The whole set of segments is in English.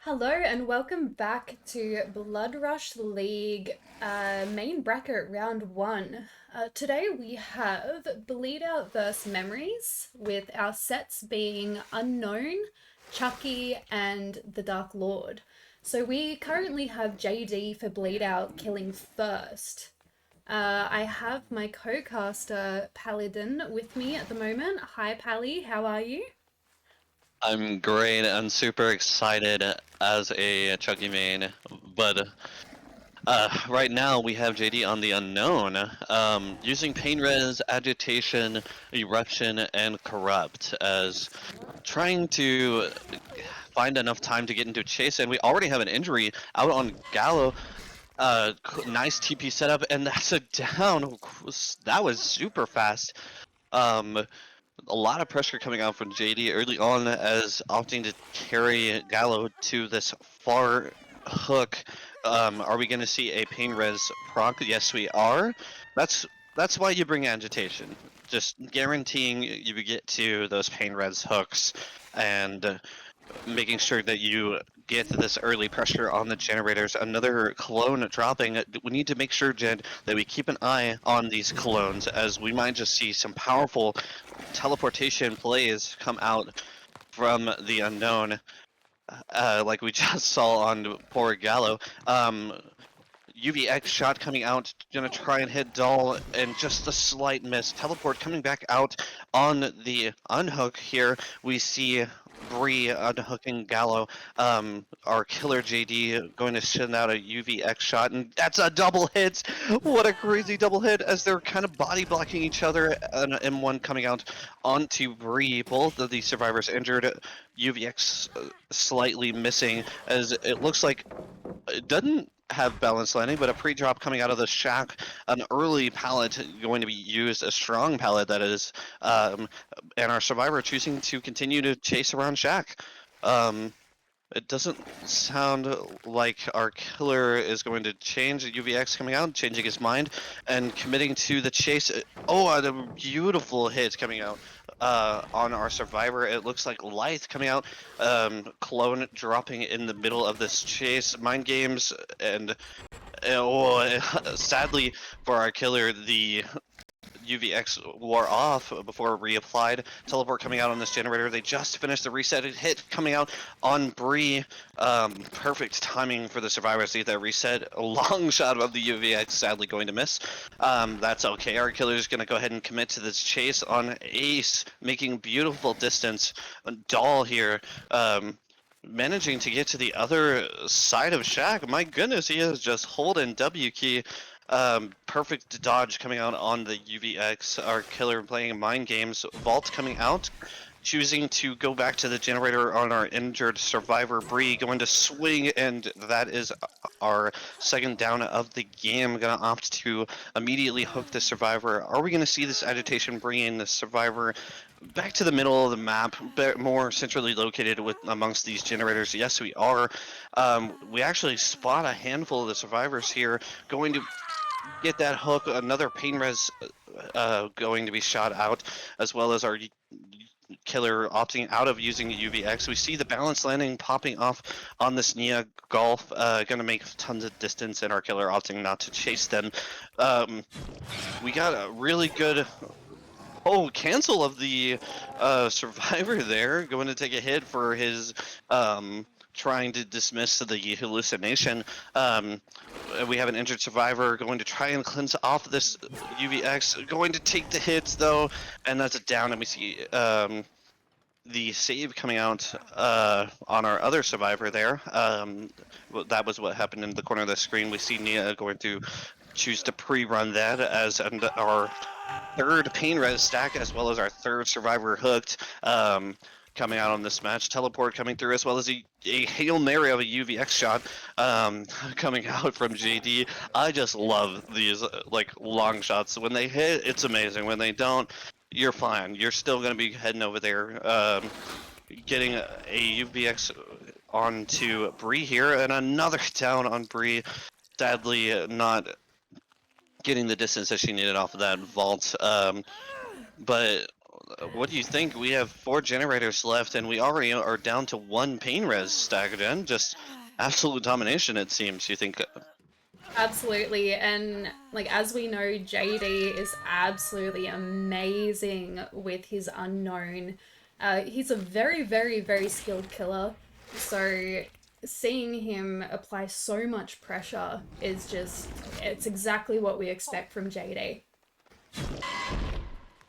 Hello and welcome back to Blood Rush League main bracket round one. Today we have Bleedout vs Memories with our sets being Unknown, Chucky, and the Dark Lord. So we currently have JD for Bleedout killing first. I have my co-caster Paladin with me at the moment. Hi Pally, how are you? I'm great. I'm super excited as a Chucky main, but right now we have JD on the unknown, using Pain Res, Agitation, Eruption, and Corrupt as trying to find enough time to get into a chase, and we already have an injury out on Gallo. Nice TP setup, and that's a down. That was super fast. Um, a lot of pressure coming out from JD early on as opting to carry Gallo to this far hook. Are we going to see a pain res proc? Yes, we are. That's that's why you bring agitation. Just guaranteeing you get to those pain res hooks and making sure that you get this early pressure on the generators. Another clone dropping. We need to make sure, Jed, that we keep an eye on these clones as we might just see some powerful teleportation plays come out from the unknown, like we just saw on poor Gallo. UVX shot coming out, gonna try and hit Doll, and just a slight miss. Teleport coming back out on the unhook here. We see Bree unhooking Gallo. Our killer JD going to send out a UVX shot, and that's a double hit. What a crazy double hit as they're kind of body blocking each other. An M1 coming out onto Bree. Both of the survivors injured. UVX slightly missing as it looks like it doesn't have balanced landing, but a pre-drop coming out of the shack, an early pallet going to be used, a strong pallet that is, and our survivor choosing to continue to chase around shack. It doesn't sound like our killer is going to change. UVX coming out, changing his mind, and committing to the chase. Oh, a beautiful hit coming out on our survivor. It looks like Lithe coming out, clone dropping in the middle of this chase. Mind games, and oh, sadly for our killer, the UVX wore off before reapplied. Teleport coming out on this generator. They just finished the reset. Hit coming out on Bree. Perfect timing for the survivor to see that reset. A long shot of the UVX, sadly going to miss. That's okay. Our killer is going to go ahead and commit to this chase on Ace, making beautiful distance. Doll here. Managing to get to the other side of Shack. My goodness, he is just holding W key. Perfect dodge coming out on the UVX. Our killer playing mind games. Vault coming out, choosing to go back to the generator on our injured survivor Bree, going to swing, and that is our second down of the game. Gonna opt to immediately hook the survivor. Are we gonna see this agitation bringing the survivor back to the middle of the map, more centrally located with amongst these generators? Yes, we are. We actually spot a handful of the survivors here going to get that hook. Another pain res going to be shot out, as well as our killer opting out of using UVX. We see the balance landing popping off on this Nia Golf, going to make tons of distance, and our killer opting not to chase them. We got a really good cancel of the survivor there, going to take a hit for his trying to dismiss the hallucination. We have an injured survivor going to try and cleanse off this UVX, going to take the hits though, and that's a down, and we see the save coming out on our other survivor there. That was what happened in the corner of the screen. We see Nia going to choose to pre-run that as our third pain res stack, as well as our third survivor hooked. Coming out on this match, teleport coming through, as well as a Hail Mary of a UVX shot coming out from JD. I just love these like long shots. When they hit, it's amazing. When they don't, you're fine. You're still going to be heading over there, getting a UVX onto Bree here, and another down on Bree. Sadly, not getting the distance that she needed off of that vault. But What do you think? We have 4 generators left, and we already are down to 1 pain res staggered in. Just absolute domination, it seems. You think? Absolutely. And like as we know, JD is absolutely amazing with his unknown. He's a very, very, very skilled killer. So seeing him apply so much pressure is just it's exactly what we expect from JD.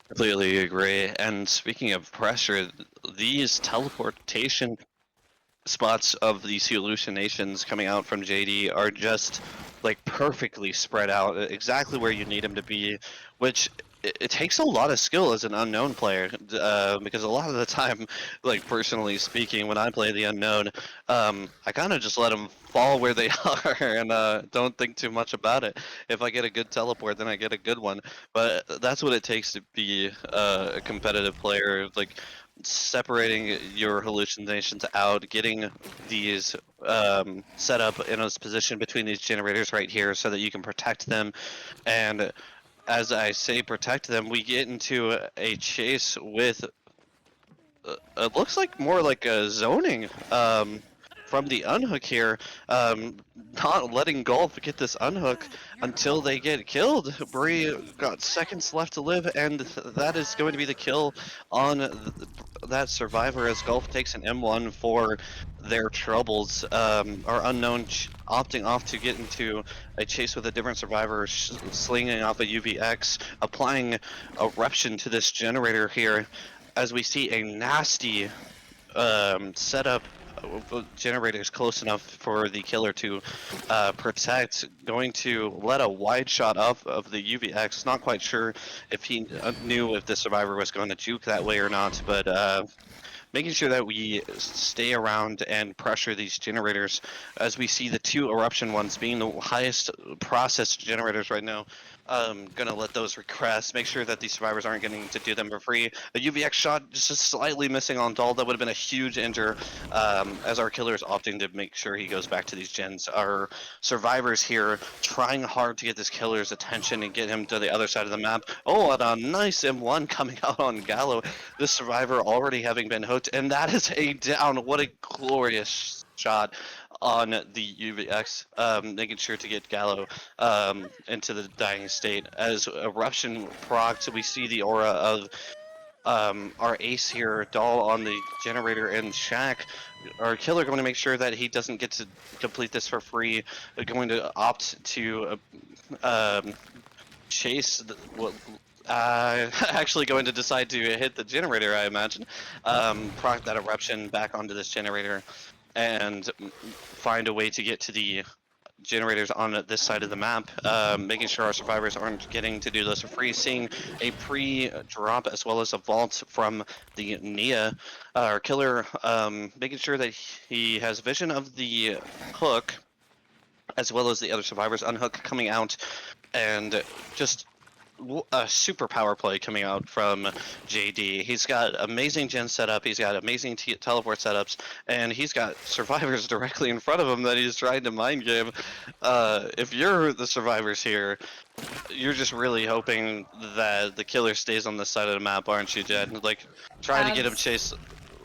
Completely agree. And speaking of pressure, these teleportation spots of these hallucinations coming out from JD are just like perfectly spread out, exactly where you need them to be, which it takes a lot of skill as an unknown player, because a lot of the time, like personally speaking, when I play the unknown, I kind of just let them fall where they are and don't think too much about it. If I get a good teleport, then I get a good one. But that's what it takes to be a competitive player. Like separating your hallucinations out, getting these set up in a position between these generators right here so that you can protect them. And as I say protect them, we get into a chase with it looks like more like a zoning from the unhook here, not letting Golf get this unhook until they get killed. Bree got seconds left to live, and that is going to be the kill on that survivor as Golf takes an M1 for their troubles. Our unknown opting off to get into a chase with a different survivor, slinging off a UVX, applying eruption to this generator here as we see a nasty setup with generators close enough for the killer to protect, going to let a wide shot up of the UVX. Not quite sure if he knew if the survivor was going to juke that way or not, but making sure that we stay around and pressure these generators as we see the 2 eruption ones being the highest processed generators right now. Gonna let those regress, make sure that these survivors aren't getting to do them for free. A UVX shot just slightly missing on Dahl, that would have been a huge injure, as our killer is opting to make sure he goes back to these gens. Our survivors here trying hard to get this killer's attention and get him to the other side of the map. Oh, and a nice M1 coming out on Gallo. This survivor already having been hooked, and that is a down. What a glorious shot on the UVX, making sure to get Gallo into the dying state. As Eruption procs, we see the aura of our ace here, Doll on the generator and Shack. Our killer going to make sure that he doesn't get to complete this for free. Going to opt to chase what actually going to decide to hit the generator, I imagine. Proc that eruption back onto this generator and find a way to get to the generators on this side of the map, making sure our survivors aren't getting to do this for free. Seeing a pre-drop as well as a vault from the Nia. Our killer making sure that he has vision of the hook as well as the other survivors unhook coming out, and just a super power play coming out from JD. He's got amazing gen setup, he's got amazing teleport setups, and he's got survivors directly in front of him that he's trying to mind game. If you're the survivors here, you're just really hoping that the killer stays on this side of the map, aren't you, Jen? Like, trying to get him Abs- chase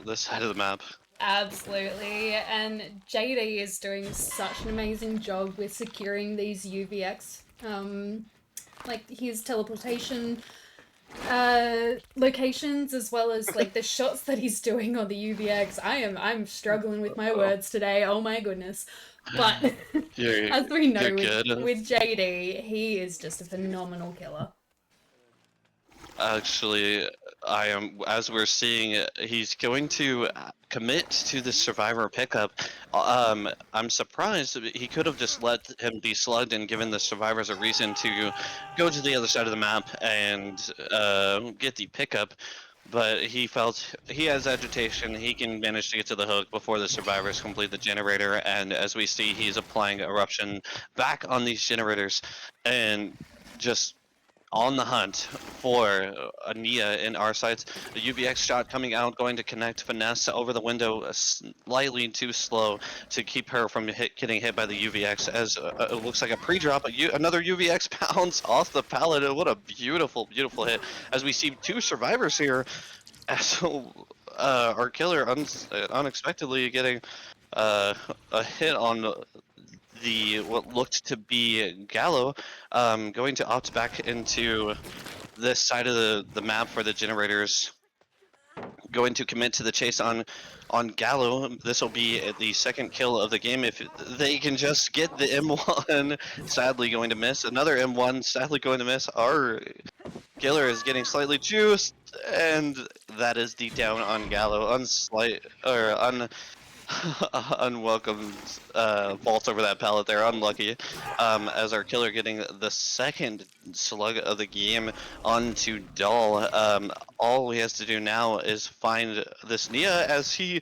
this side of the map. Absolutely. And JD is doing such an amazing job with securing these UVX. Like his teleportation locations as well as like the shots that he's doing on the UVX. I'm struggling with my Oh, words today. Oh my goodness. But you're, as we you're know good. with JD, he is just a phenomenal killer. Actually, I am. As we're seeing, he's going to commit to the survivor pickup. I'm surprised that he could have just let him be slugged and given the survivors a reason to go to the other side of the map and get the pickup. But he felt he has agitation. He can manage to get to the hook before the survivors complete the generator. And as we see, he's applying eruption back on these generators, and just on the hunt for Nia in our sights. The UVX shot coming out, going to connect Finesse over the window, slightly too slow to keep her from getting hit by the UVX. As it looks like a pre-drop, another UVX bounce off the pallet. What a beautiful, beautiful hit! As we see two survivors here, as our killer unexpectedly getting a hit on the what looked to be Gallo, going to opt back into this side of the map for the generators, going to commit to the chase on Gallo. This will be the second kill of the game if they can just get the M1. Sadly going to miss. Another M1 sadly going to miss. Our killer is getting slightly juiced, and that is the down on Gallo. Unslight or unwelcome vault over that pallet there. Unlucky. As our killer getting the second slug of the game onto Doll. All he has to do now is find this Nia as he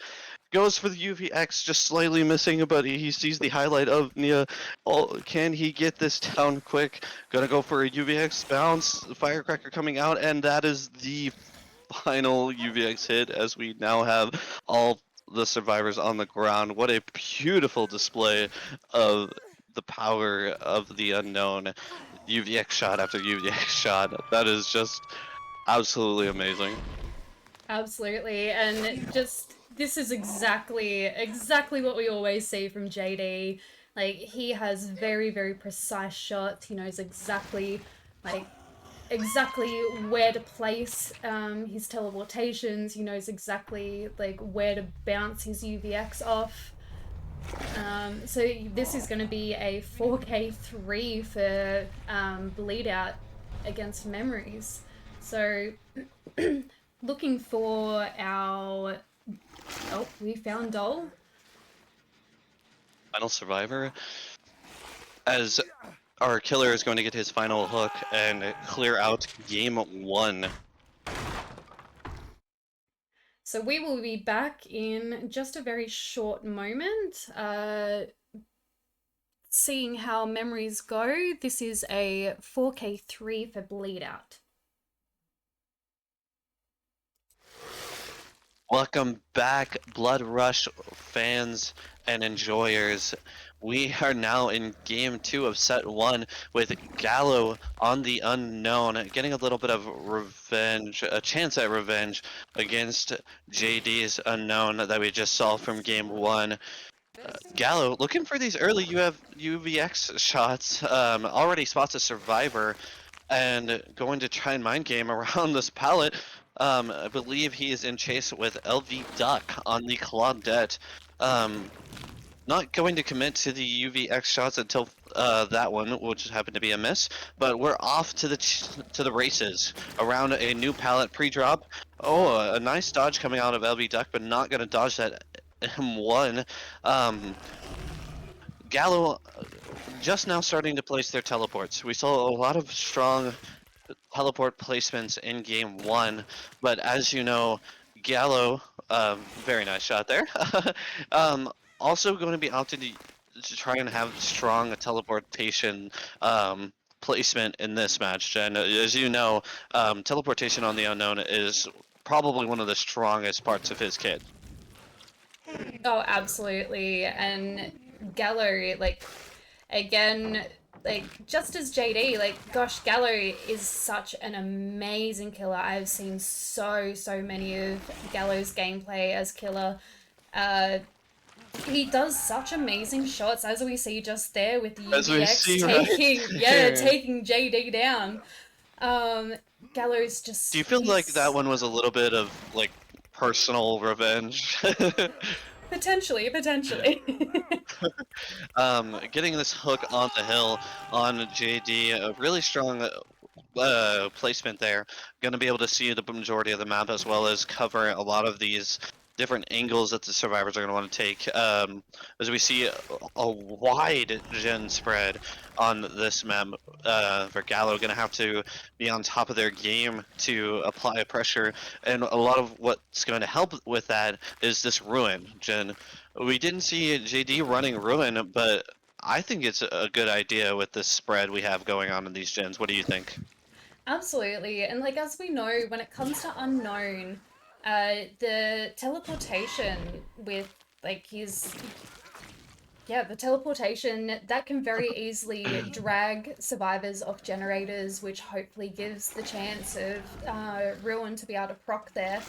goes for the UVX, just slightly missing, but he sees the highlight of Nia. Oh, can he get this down quick? Gonna go for a UVX bounce. Firecracker coming out, and that is the final UVX hit as we now have all the survivors on the ground. What a beautiful display of the power of the unknown. UVX shot after UVX shot. That is just absolutely amazing. Absolutely, and just this is exactly what we always see from JD. Like he has very precise shots. He knows like exactly where to place his teleportations. He knows exactly like where to bounce his UVX off. So this is going to be a 4K3 for Bleedout against Memories. So looking for our... Oh, we found Doll. Final survivor. As our killer is going to get his final hook and clear out game one. So we will be back in just a very short moment. Seeing how memories go, this is a 4K3 for Bleedout. Welcome back, Blood Rush fans and enjoyers. We are now in game two of set one with Gallo on the unknown, getting a little bit of revenge, a chance at revenge against JD's unknown that we just saw from game one. Gallo, looking for these early UVX shots, already spots a survivor and going to try and mind game around this pallet. I believe he is in chase with LV Duck on the Claudette. Not going to commit to the UVX shots until that one, which happened to be a miss. But we're off to the races around a new pallet pre-drop. Oh, a nice dodge coming out of LV Duck, but not going to dodge that M1. Gallo just now starting to place their teleports. We saw a lot of strong teleport placements in game one, but as you know, Gallo, very nice shot there. Also going to be opted to try and have strong teleportation placement in this match. And as you know, teleportation on the unknown is probably one of the strongest parts of his kit. Oh, absolutely. And Gallo, like, again, like, just as JD, like, gosh, Gallo is such an amazing killer. I've seen so many of Gallo's gameplay as killer. He does such amazing shots, as we see just there with the As we UVX see right here. taking JD down. Gallo's Do you just, feel like that he's... one was a little bit of like personal revenge? Potentially. Getting this hook on the hill on JD, a really strong placement there. Going to be able to see the majority of the map as well as cover a lot of these different angles that the survivors are going to want to take. As we see a wide gen spread on this map, for Gallo going to have to be on top of their game to apply pressure, and a lot of what's going to help with that is this ruin gen. We didn't see JD running ruin, but I think it's a good idea with this spread we have going on in these gens. What do you think? Absolutely. And like as we know, when it comes to unknown, the teleportation with like his yeah, the teleportation that can very easily drag survivors off generators, which hopefully gives the chance of Ruin to be able to proc there.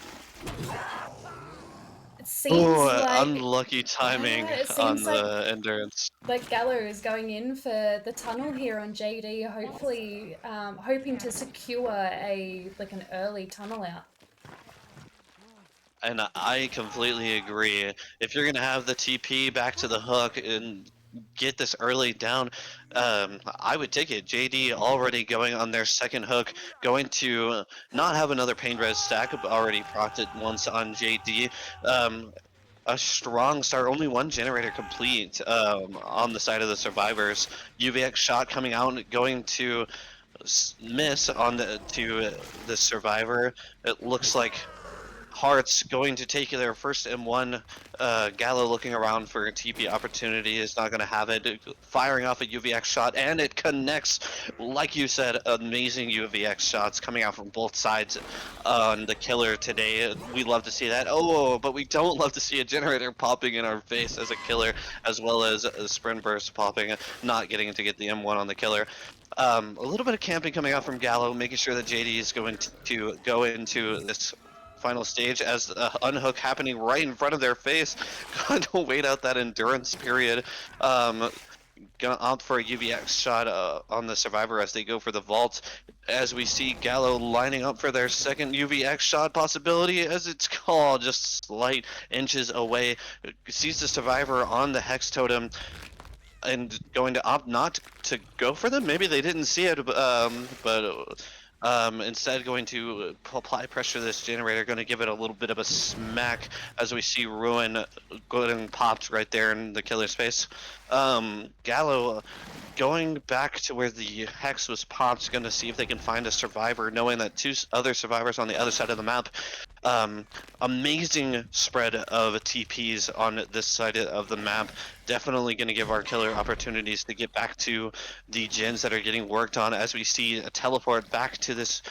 It seems Oh, like unlucky timing it on seems the endurance. like Gallo is going in for the tunnel here on JD, hopefully hoping to secure a like an early tunnel out. And I completely agree. If you're gonna have the TP back to the hook and get this early down, I would take it. JD already going on their second hook, going to not have another pain res stack, but already procced it once on JD. A strong start, only one generator complete on the side of the survivors. UVX shot coming out, going to miss on the survivor. It looks like Hearts going to take their first M1. Gallo looking around for a TP opportunity is not going to have it. Firing off a UVX shot, and it connects. Like you said, amazing UVX shots coming out from both sides on the killer today. We love to see that. Oh, but we don't love to see a generator popping in our face as a killer, as well as a sprint burst popping, not getting to get the M1 on the killer. A little bit of camping coming out from Gallo, making sure that JD is going to go into this final stage as unhook happening right in front of their face. Going to wait out that endurance period. Um, gonna opt for a UVX shot on the survivor as they go for the vault. As we see Gallo lining up for their second UVX shot possibility, as it's called just slight inches away. Sees the survivor on the hex totem and going to opt not to go for them. Maybe they didn't see it, but instead going to apply pressure to this generator, going to give it a little bit of a smack as we see Ruin getting popped right there in the killer's face. Gallo going back to where the hex was popped, going to see if they can find a survivor, knowing that two other survivors on the other side of the map. Um, Amazing spread of TPs on this side of the map. Definitely going to give our killer opportunities to get back to the gens that are getting worked on as we see a teleport back to this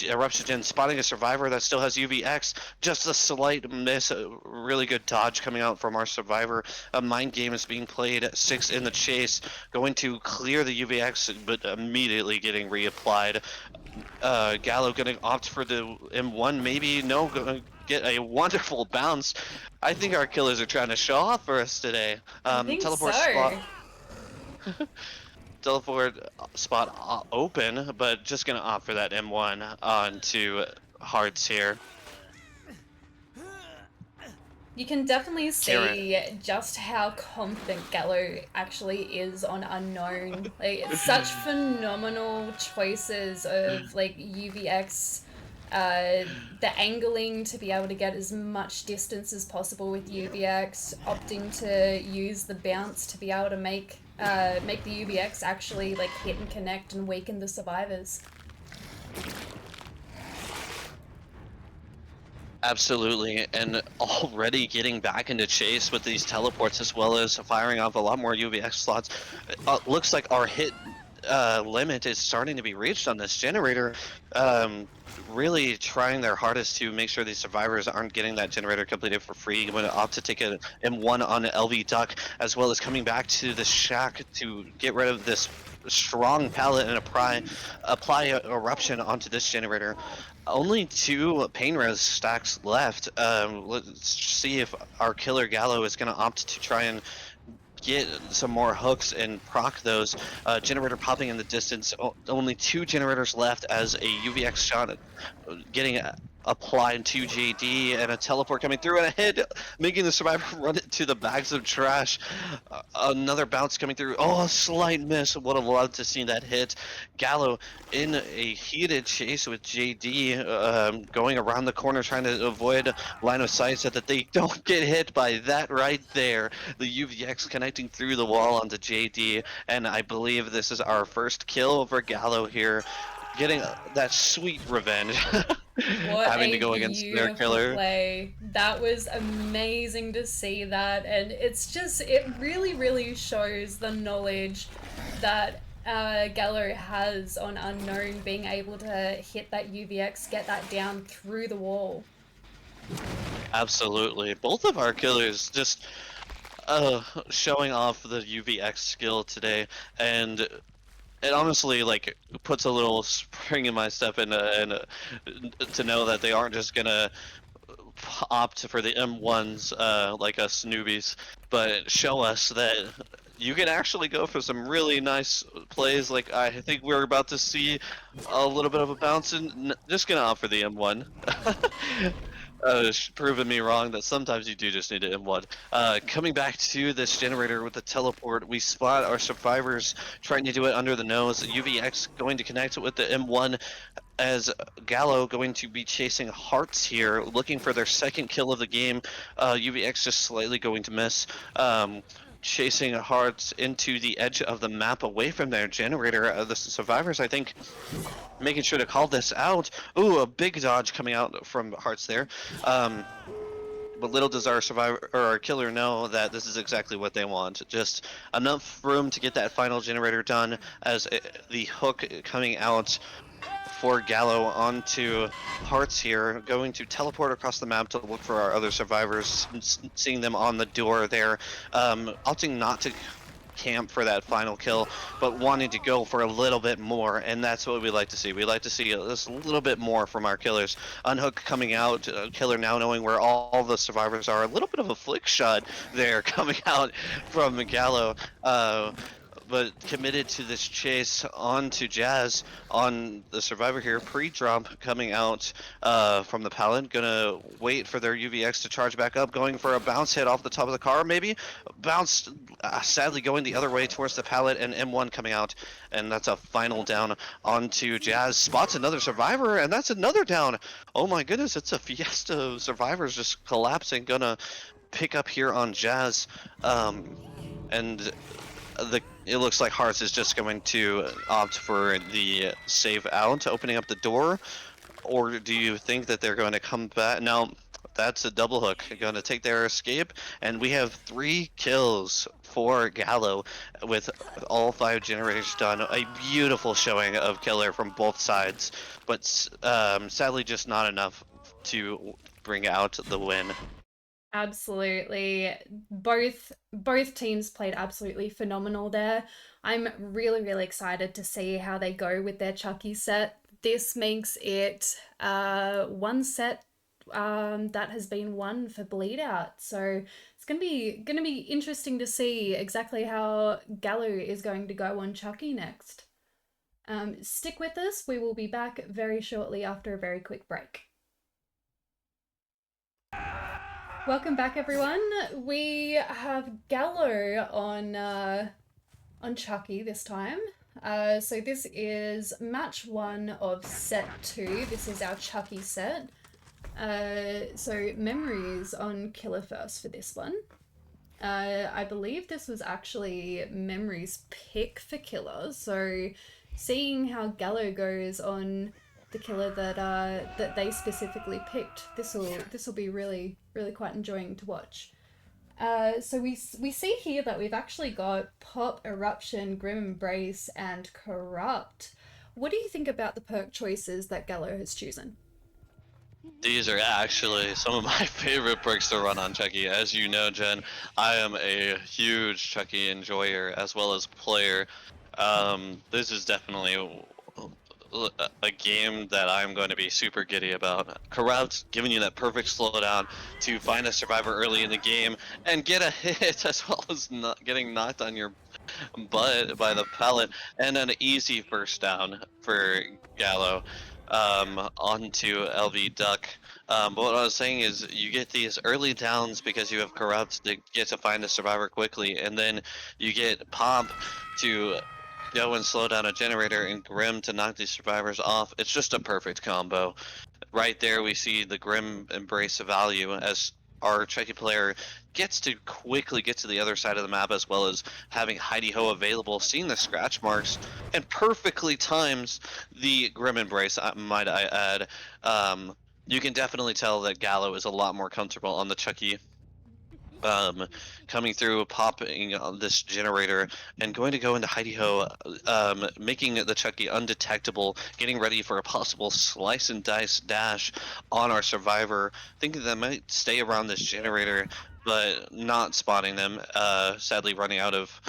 eruption gen, spotting a survivor that still has UVX. Just a slight miss, a really good dodge coming out from our survivor. A mind game is being played, 6 in the chase, going to clear the UVX, but immediately getting reapplied. Gallo gonna opt for the M1, maybe no, gonna get a wonderful bounce. I think our killers are trying to show off for us today. I think Teleport spot, so. teleport spot open, but just gonna opt for that M1 onto Hearts here. You can definitely Karen, see just how confident Gallo actually is on unknown. Like it's such phenomenal choices of like UVX, the angling to be able to get as much distance as possible with UVX, opting to use the bounce to be able to make the UVX actually like hit and connect and weaken the survivors. absolutely, and already getting back into chase with these teleports as well as firing off a lot more UVX slots. Looks like our hit limit is starting to be reached on this generator. Really trying their hardest to make sure these survivors aren't getting that generator completed for free. Going to opt to take a M1 on LV Duck, as well as coming back to the shack to get rid of this strong pallet and apply eruption onto this generator. Only two pain res stacks left. Let's see if our killer Gallo is going to opt to try and get some more hooks and proc those. Generator popping in the distance. Only two generators left as a UVX shot getting applied to JD and a teleport coming through and a hit, making the survivor run it to the bags of trash. Another bounce coming through. Oh, a slight miss. Would have loved to see that hit. Gallo in a heated chase with JD, going around the corner trying to avoid line of sight so that they don't get hit by that right there. The UVX connecting through the wall onto JD, and I believe this is our first kill for Gallo here, getting that sweet revenge. What Having to a go against their beautiful killer. play. That was amazing to see that. And it's just, it really, really shows the knowledge that Gallo has on Unknown, being able to hit that UVX, get that down through the wall. Absolutely. Both of our killers just showing off the UVX skill today, and it honestly like puts a little spring in my step, and to know that they aren't just gonna opt for the M1s like us newbies, but show us that you can actually go for some really nice plays. Like I think we're about to see a little bit of a bounce, and just gonna opt for the M1. Proving me wrong that sometimes you do just need an M1. Coming back to this generator with the teleport, we spot our survivors trying to do it under the nose. UVX going to connect with the M1 as Gallo going to be chasing Hearts here, looking for their second kill of the game. UVX just slightly going to miss. Chasing Hearts into the edge of the map away from their generator. The survivors, I think, making sure to call this out. Ooh, a big dodge coming out from Hearts there. But little does our survivor or our killer know that this is exactly what they want. Just enough room to get that final generator done as the hook coming out for Gallo onto Hearts here, going to teleport across the map to look for our other survivors, seeing them on the door there, opting not to camp for that final kill, but wanting to go for a little bit more, and that's what we like to see. We like to see just a little bit more from our killers. Unhook coming out, killer now knowing where all the survivors are. A little bit of a flick shot there coming out from Gallo. But committed to this chase onto Jazz on the survivor here. Pre-drop coming out from the pallet. Gonna wait for their UVX to charge back up. Going for a bounce hit off the top of the car, maybe. Bounce, sadly going the other way towards the pallet, and M1 coming out. And that's a final down onto Jazz. Spots another survivor, and that's another down. Oh my goodness, it's a fiesta of survivors just collapsing. Gonna pick up here on Jazz. And it looks like Hearts is just going to opt for the save out, opening up the door, or do you think that they're going to come back? No, that's a double hook. Going to take their escape, and we have 3 kills for Gallo with all 5 generators done. A beautiful showing of killer from both sides, but sadly just not enough to bring out the win. Absolutely. Both teams played absolutely phenomenal there. I'm really excited to see how they go with their Chucky set. This makes it one set that has been won for Bleedout. So it's gonna be interesting to see exactly how Gallo is going to go on Chucky next. Stick with us. We will be back very shortly after a very quick break. Welcome back, everyone. We have Gallo on Chucky this time. So this is match 1 of set 2. This is our Chucky set. So Memories on Killer first for this one. I believe this was actually Memory's pick for Killer. So seeing how Gallo goes on the killer that they specifically picked, this will be really quite enjoying to watch. So we see here that we've actually got Pop, Eruption, Grim Embrace, and Corrupt. What do you think about the perk choices that Gallo has chosen? These are actually some of my favorite perks to run on Chucky. As you know, Jen, I am a huge Chucky enjoyer as well as player. This is definitely a game that I'm going to be super giddy about. Corrupt, giving you that perfect slowdown to find a survivor early in the game and get a hit, as well as not getting knocked on your butt by the pellet, and an easy first down for Gallo onto LV Duck. But what I was saying is you get these early downs because you have Corrupt to get to find a survivor quickly, and then you get Pop to go and slow down a generator, and Grim to knock these survivors off. It's just a perfect combo. Right there we see the Grim embrace of value as our Chucky player gets to quickly get to the other side of the map, as well as having Heidi Ho available, seeing the scratch marks, and perfectly times the Grim Embrace, might I add. You can definitely tell that Gallo is a lot more comfortable on the Chucky um, coming through, popping on this generator, and going to go into Heidi Ho, making the Chucky undetectable, getting ready for a possible slice and dice dash on our survivor, thinking that might stay around this generator, but not spotting them. Sadly, running out of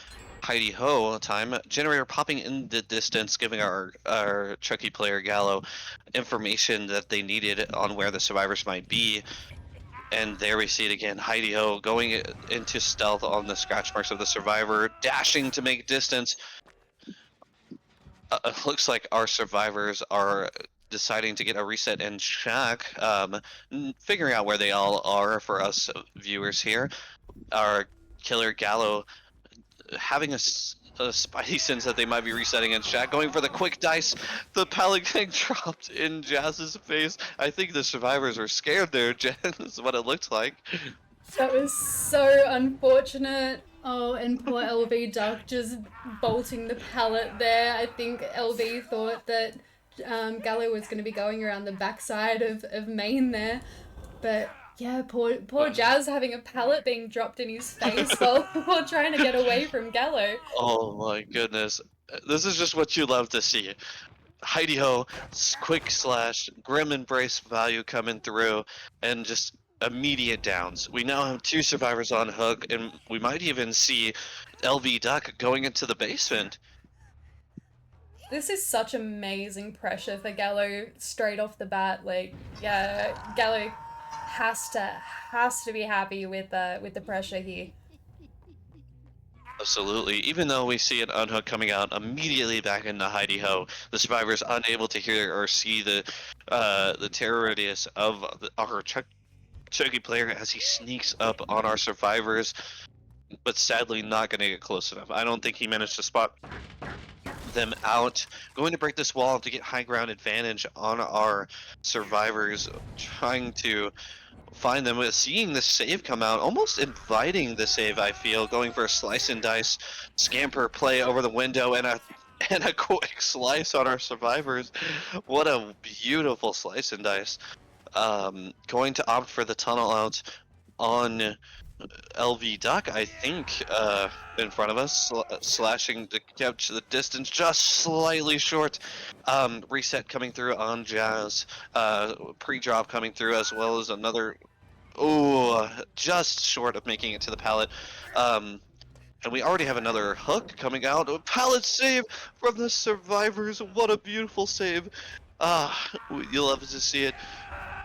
Heidi Ho time. Generator popping in the distance, giving our Chucky player Gallo information that they needed on where the survivors might be. And there we see it again. Heidi Ho going into stealth on the scratch marks of the survivor, dashing to make distance. Looks like our survivors are deciding to get a reset and check, figuring out where they all are for us viewers here. Our killer Gallo having a spidey sense that they might be resetting and Shaq going for the quick dice. The pallet getting dropped in Jazz's face. I think the survivors were scared there, Jen, is what it looked like. That was so unfortunate. Oh, and poor LV Duck just bolting the pallet there. I think LV thought that Gallo was going to be going around the backside of Maine there. But yeah, poor Jazz having a pallet being dropped in his face while trying to get away from Gallo. Oh my goodness. This is just what you love to see. Heidi Ho, quick slash, grim embrace value coming through, and just immediate downs. We now have two survivors on hook, and we might even see LV Duck going into the basement. This is such amazing pressure for Gallo straight off the bat. Like, yeah, Gallo has to be happy with the pressure here. Absolutely. Even though we see an unhook coming out immediately back into Heidi Ho, the survivors unable to hear or see the terror radius of our Chucky player as he sneaks up on our survivors, but sadly not going to get close enough. I don't think he managed to spot them out. Going to break this wall to get high ground advantage on our survivors, trying to find them. Seeing the save come out, almost inviting the save, I feel, going for a slice and dice scamper play over the window and a quick slice on our survivors. What a beautiful slice and dice. Going to opt for the tunnel out on LV Duck, I think, in front of us, slashing to catch the distance just slightly short. Reset coming through on Jazz. Pre-drop coming through as well as another. Oh, just short of making it to the pallet. And we already have another hook coming out. A pallet save from the survivors. What a beautiful save. You'll love to see it.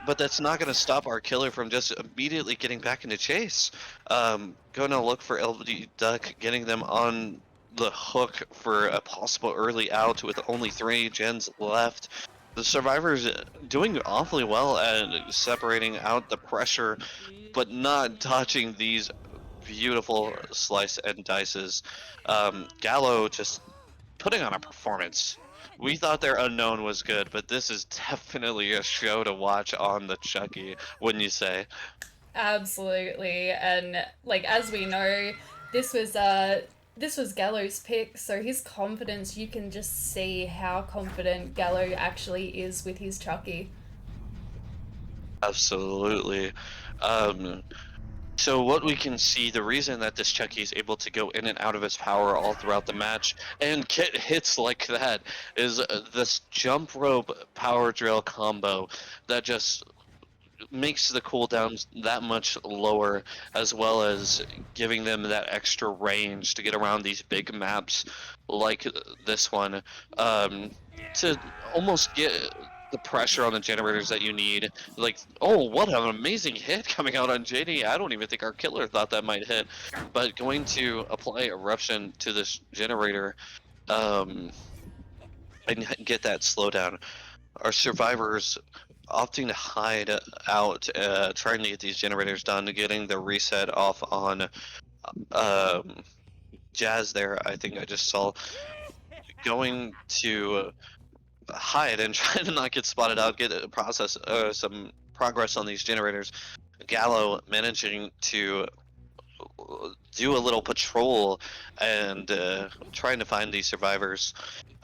But that's not going to stop our killer from just immediately getting back into chase. Going to look for LD Duck, getting them on the hook for a possible early out with only 3 gens left. The survivors doing awfully well at separating out the pressure, but not dodging these beautiful slice and dices. Gallo just putting on a performance. We thought their unknown was good, but this is definitely a show to watch on the Chucky, wouldn't you say? Absolutely, and like as we know, this was Gallo's pick, so his confidence, you can just see how confident Gallo actually is with his Chucky. Absolutely. Um, so what we can see, the reason that this Chucky is able to go in and out of his power all throughout the match and get hits like that is this jump rope power drill combo that just makes the cooldowns that much lower, as well as giving them that extra range to get around these big maps like this one, to almost get the pressure on the generators that you need. Like, oh, what an amazing hit coming out on JD. I don't even think our killer thought that might hit, but going to apply eruption to this generator, and get that slowdown. Our survivors opting to hide out, trying to get these generators done, getting the reset off on um, Jazz there. I think I just saw going to hide and try to not get spotted out, get a process, some progress on these generators. Gallo managing to do a little patrol and trying to find these survivors.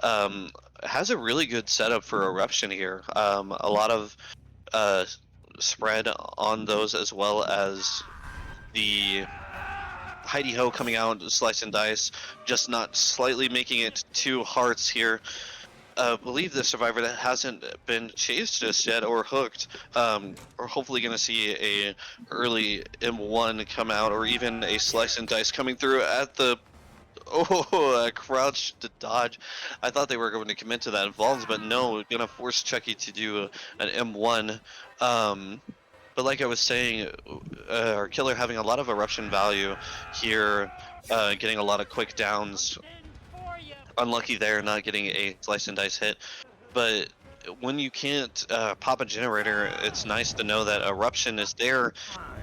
Um, has a really good setup for eruption here. A lot of uh, spread on those, as well as the Heidi Ho coming out, slice and dice, just not slightly making it to hearts here. Believe the survivor that hasn't been chased just yet or hooked. We're hopefully going to see a early M1 come out, or even a slice and dice coming through at the a crouch to dodge. I thought they were going to commit to that involved, but no, gonna force Chucky to do an M1. Um, but like I was saying, our killer having a lot of eruption value here, getting a lot of quick downs. Unlucky there, not getting a slice and dice hit. But when you can't pop a generator, it's nice to know that eruption is there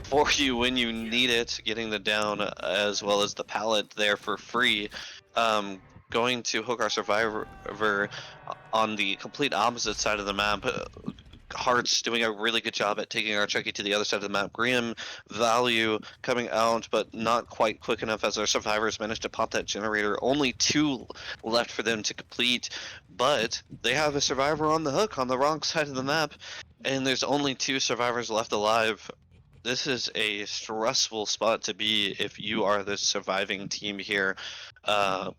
for you when you need it, getting the down as well as the pallet there for free. Going to hook our survivor on the complete opposite side of the map. Hearts doing a really good job at taking our Chucky to the other side of the map. Graham value coming out, but not quite quick enough as our survivors managed to pop that generator. Only 2 left for them to complete, but they have a survivor on the hook on the wrong side of the map, and there's only 2 survivors left alive. This is a stressful spot to be if you are the surviving team here. Uh,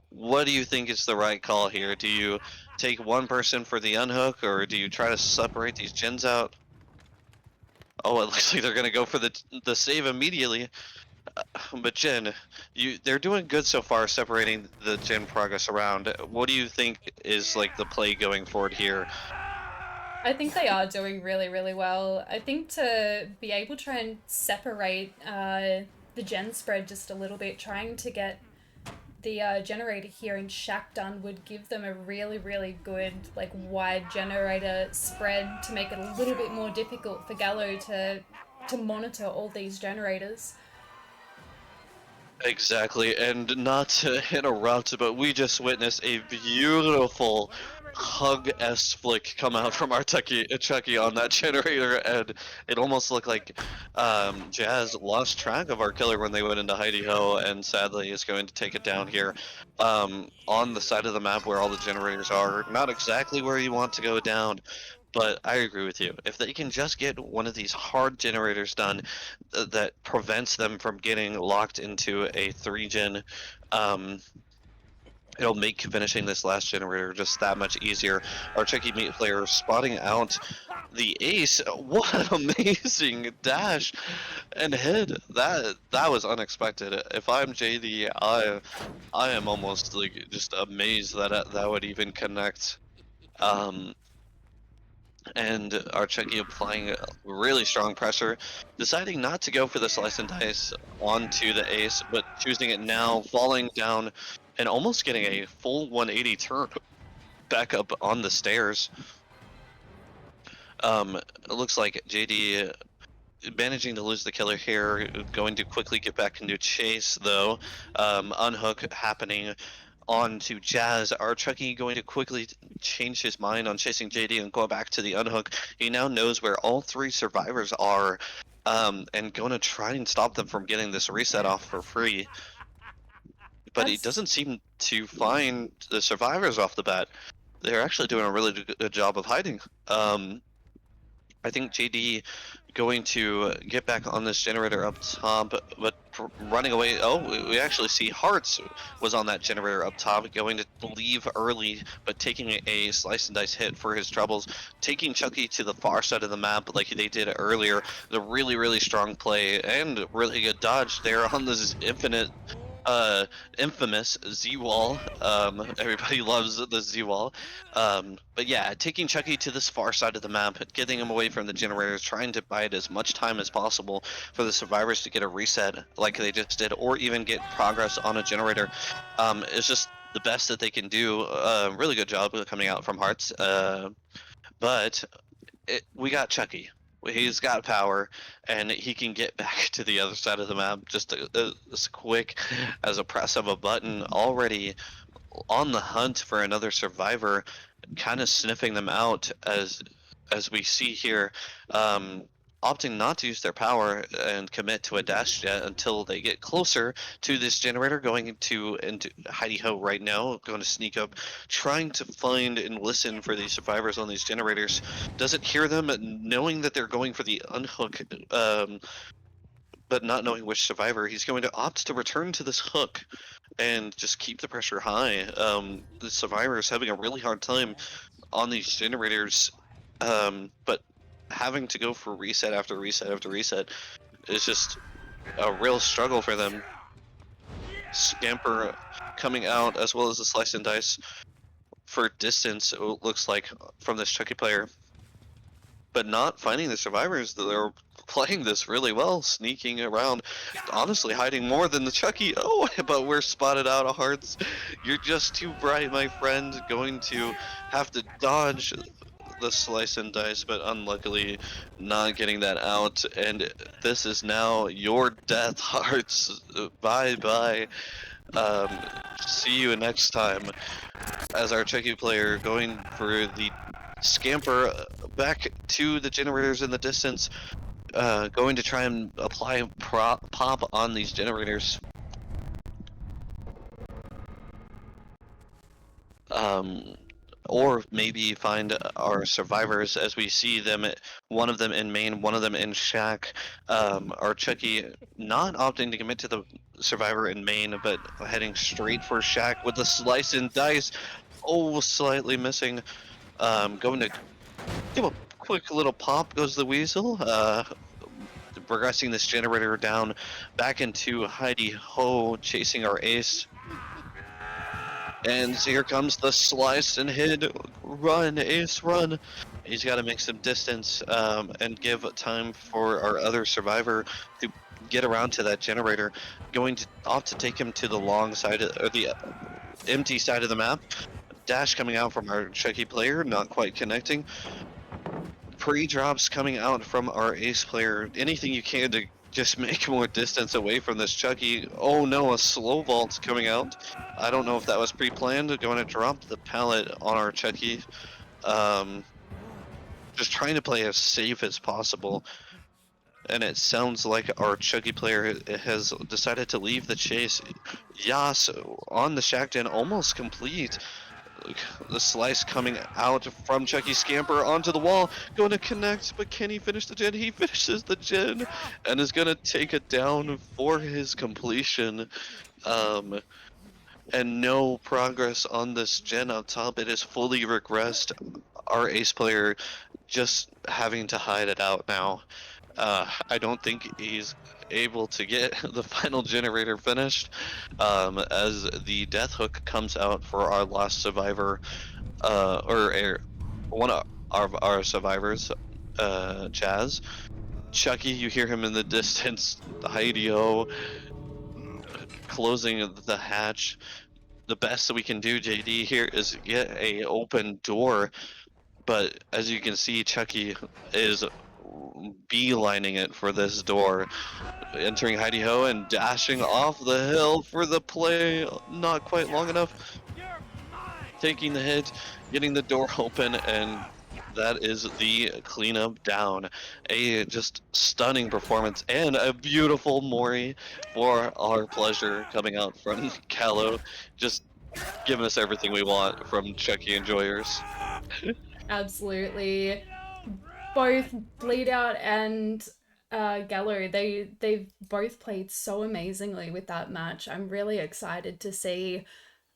what do you think is the right call here? Do you take one person for the unhook, or do you try to separate these gens out? Oh, it looks like they're gonna go for the save immediately. But Jen, they're doing good so far, separating the gen progress around. What do you think is like the play going forward here? I think they are doing really, really well. I think to be able to try and separate the gen spread just a little bit, trying to get the generator here in Shack done would give them a really, really good, like, wide generator spread to make it a little bit more difficult for Gallo to monitor all these generators. Exactly, and not to interrupt, but we just witnessed a beautiful hug S flick come out from our Chucky on that generator, and it almost looked like Jazz lost track of our killer when they went into Heidi Ho, and sadly is going to take it down here on the side of the map where all the generators are. Not exactly where you want to go down, but I agree with you. If they can just get one of these hard generators done that prevents them from getting locked into a 3-gen, um, it'll make finishing this last generator just that much easier. Our Chucky Meat player spotting out the ace. What an amazing dash and hit. That was unexpected. If I'm JD, I am almost like just amazed that that would even connect. Um, and Archeki applying really strong pressure, deciding not to go for the slice and dice onto the ace, but choosing it now, falling down, and almost getting a full 180 turn back up on the stairs. It looks like JD managing to lose the killer here, going to quickly get back into chase though. Unhook happening onto Jazz. Our Chucky going to quickly change his mind on chasing JD and go back to the unhook. He now knows where all 3 survivors are, and going to try and stop them from getting this reset off for free. But he That's doesn't seem to find the survivors off the bat. They're actually doing a really good job of hiding. I think JD going to get back on this generator up top, but running away. Oh, we actually see Hearts was on that generator up top, going to leave early, but taking a slice and dice hit for his troubles, taking Chucky to the far side of the map like they did earlier. The really, really strong play and really good dodge there on this infamous Z-wall. Everybody loves the Z-wall. But yeah, taking Chucky to this far side of the map, getting him away from the generators, trying to buy it as much time as possible for the survivors to get a reset like they just did, or even get progress on a generator, is just the best that they can do. Really good job coming out from Hearts. But we got Chucky. He's got power, and he can get back to the other side of the map just as quick as a press of a button. Already on the hunt for another survivor, kind of sniffing them out as we see here, opting not to use their power and commit to a dash jet until they get closer to this generator, going into Heidi Ho right now, going to sneak up, trying to find and listen for these survivors on these generators. Doesn't hear them, knowing that they're going for the unhook but not knowing which survivor, he's going to opt to return to this hook and just keep the pressure high. The survivor is having a really hard time on these generators, but having to go for reset after reset after reset is just a real struggle for them. Scamper coming out as well as the slice and dice for distance, it looks like, from this Chucky player, but not finding the survivors. They're playing this really well, sneaking around, honestly hiding more than the Chucky. Oh, but we're spotted out of hearts. You're just too bright, my friend. Going to have to dodge the slice and dice, but unluckily not getting that out. And this is now your death, hearts. Bye bye. Um, See you next time as our Chucky player going for the scamper back to the generators in the distance, going to try and apply pop on these generators. Um, or maybe find our survivors as we see them, one of them in main, one of them in shack. Our Chucky not opting to commit to the survivor in main, but heading straight for shack with the slice and dice. Oh, slightly missing. Going to give a quick little pop goes the weasel. Progressing this generator down back into Heidi Ho, chasing our ace. And here comes the slice and hit. Run, ace, run. He's got to make some distance and give time for our other survivor to get around to that generator. Going to opt to take him to the long side, or the empty side of the map. Dash coming out from our Chucky player, not quite connecting. Pre-drops coming out from our ace player. Anything you can to just make more distance away from this Chucky. Oh no, a slow vault coming out. I don't know if that was pre-planned. Going to drop the pallet on our Chucky. Just trying to play as safe as possible. And it sounds like our Chucky player has decided to leave the chase. Yas on the Shackden, almost complete. The slice coming out from Chucky Scamper onto the wall, going to connect, but can he finish the gen? He finishes the gen and is going to take it down for his completion. And no progress on this gen up top. It is fully regressed. Our ace player just having to hide it out now. I don't think he's able to get the final generator finished as the death hook comes out for our last survivor, one of our survivors, Chaz. Chucky, you hear him in the distance. Hideo closing the hatch. The best that we can do, JD, here is get a open door. But as you can see, Chucky is beelining it for this door, entering Heidi Ho and dashing off the hill for the play. Not quite long enough. Taking the hit, getting the door open, and that is the cleanup down. A just stunning performance and a beautiful Mori for our pleasure coming out from Callow. Just giving us everything we want from Chucky Enjoyers. Absolutely. Both Bleedout and Gallo, they've both played so amazingly with that match. I'm really excited to see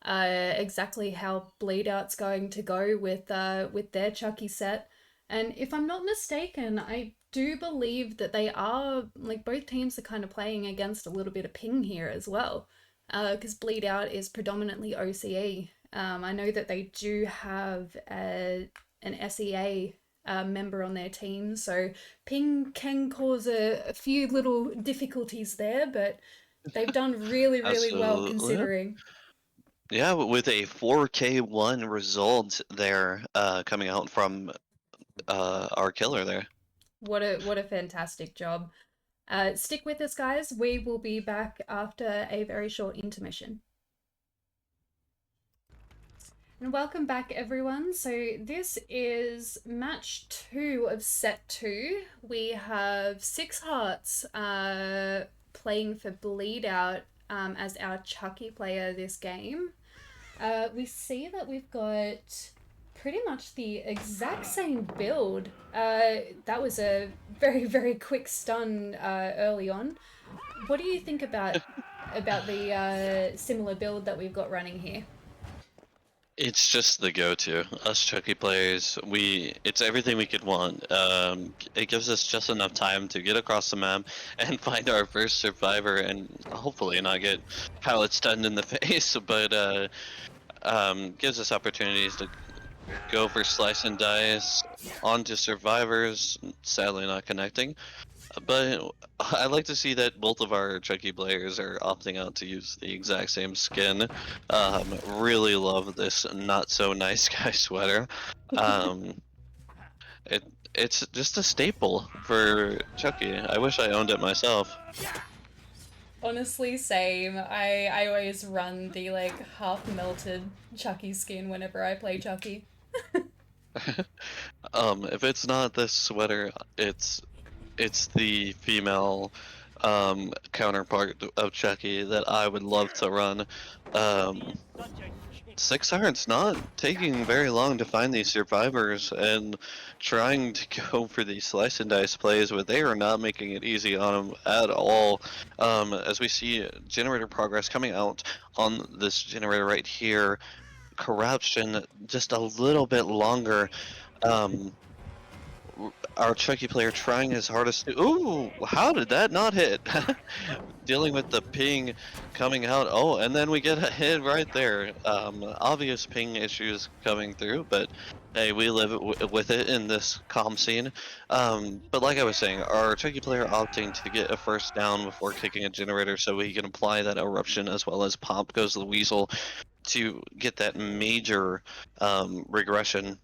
exactly how Bleedout's going to go with their Chucky set. And if I'm not mistaken, I do believe that they are, like, both teams are kind of playing against a little bit of ping here as well. Because Bleedout is predominantly OCE. I know that they do have an SEA member on their team, so ping can cause a few little difficulties there, but they've done really, really well Absolutely. considering. Yeah, with a 4K1 result there coming out from our killer there. What a fantastic job. Stick with us, guys. We will be back after a very short intermission. And welcome back, everyone. So this is match 2 of set 2. We have Six Hearts playing for Bleedout as our Chucky player this game. We see that we've got pretty much the exact same build. That was a very, very quick stun early on. What do you think about the similar build that we've got running here? It's just the go-to. Us Chucky players, it's everything we could want. It gives us just enough time to get across the map and find our first survivor and hopefully not get pallet stunned in the face, but gives us opportunities to go for slice and dice onto survivors, sadly not connecting. But I like to see that both of our Chucky players are opting out to use the exact same skin. Really love this not so nice guy sweater. Um, it it's just a staple for Chucky. I wish I owned it myself. Honestly, same. I always run the like half melted Chucky skin whenever I play Chucky. If it's not this sweater, it's the female counterpart of Chucky that I would love to run. Um, Six Iron's not taking very long to find these survivors and trying to go for these slice and dice plays, but they are not making it easy on them at all. As we see generator progress coming out on this generator right here, corruption just a little bit longer. Um, our Chucky player trying his hardest to. Ooh, how did that not hit? Dealing with the ping coming out. Oh, and then we get a hit right there. Obvious ping issues coming through, but hey, we live with it in this calm scene. But like I was saying, our Chucky player opting to get a first down before kicking a generator so he can apply that eruption as well as pop goes the weasel to get that major regression.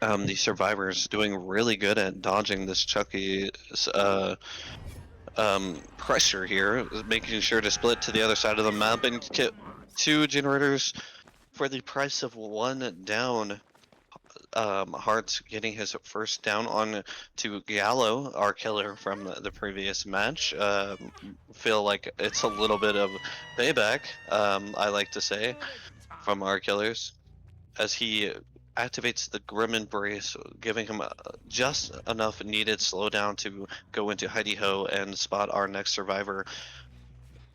The survivors doing really good at dodging this Chucky's pressure here, making sure to split to the other side of the map and get two generators for the price of one down. Hearts getting his first down on to Gallo, our killer from the previous match. Feel like it's a little bit of payback, I like to say, from our killers as he activates the Grim Embrace, giving him just enough needed slowdown to go into Heidi Ho and spot our next survivor.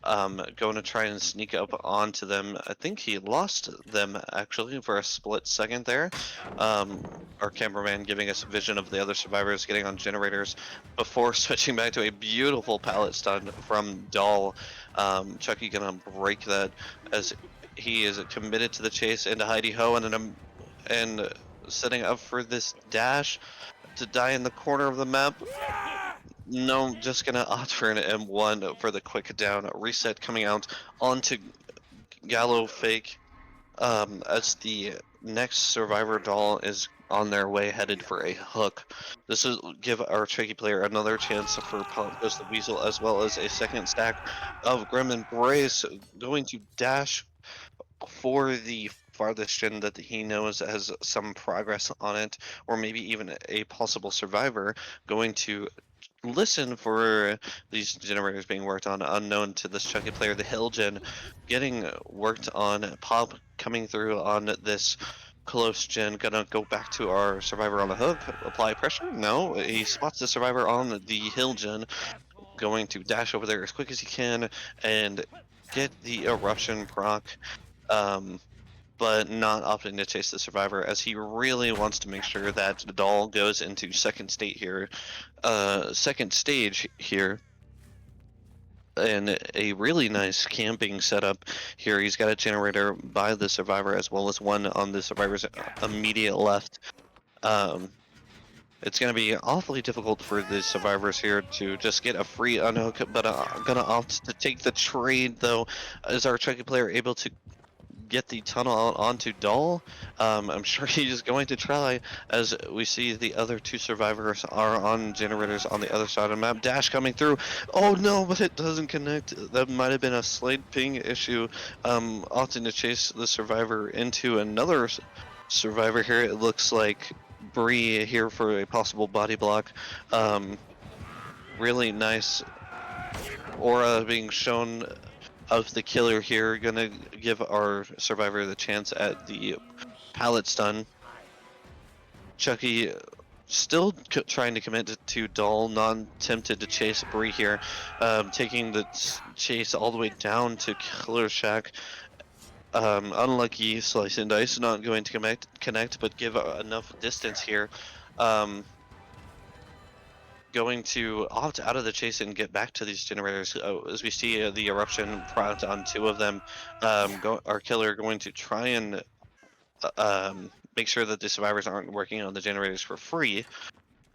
Going to try and sneak up onto them. I think he lost them actually for a split second there. Our cameraman giving us a vision of the other survivors getting on generators before switching back to a beautiful pallet stun from Doll. Chucky gonna break that as he is committed to the chase into Heidi Ho and setting up for this dash to die in the corner of the map. No, just gonna opt for an M1 for the quick down reset coming out onto Gallo fake. As the next survivor doll is on their way headed for a hook. This will give our tricky player another chance for Pump Goes the Weasel as well as a second stack of Grim Embrace going to dash for the farthest gen that he knows has some progress on it, or maybe even a possible survivor, going to listen for these generators being worked on unknown to this Chucky player. The hill gen getting worked on, pop coming through on this close gen. Gonna go back to our survivor on the hook, apply pressure. No, he spots the survivor on the hill gen, going to dash over there as quick as he can and get the eruption proc. um, but not opting to chase the survivor as he really wants to make sure that the doll goes into second stage here, and a really nice camping setup here. He's got a generator by the survivor as well as one on the survivor's immediate left. Um, it's going to be awfully difficult for the survivors here to just get a free unhook, but gonna opt to take the trade though. Is our Chucky player able to get the tunnel out onto Doll? I'm sure he's going to try, as we see the other two survivors are on generators on the other side of the map. Dash coming through. Oh no, but it doesn't connect. That might have been a slight ping issue. Opting to chase the survivor into another survivor here. It looks like Bree here for a possible body block. Really nice aura being shown of the killer here, gonna give our survivor the chance at the pallet stun. Chucky still trying to commit to Dull, non-tempted to chase Bree here, taking the chase all the way down to Killer Shack. Unlucky Slice and Dice, not going to connect, but give enough distance here. Um, Going to opt out of the chase and get back to these generators. As we see the eruption product on two of them, our killer going to try and make sure that the survivors aren't working on the generators for free.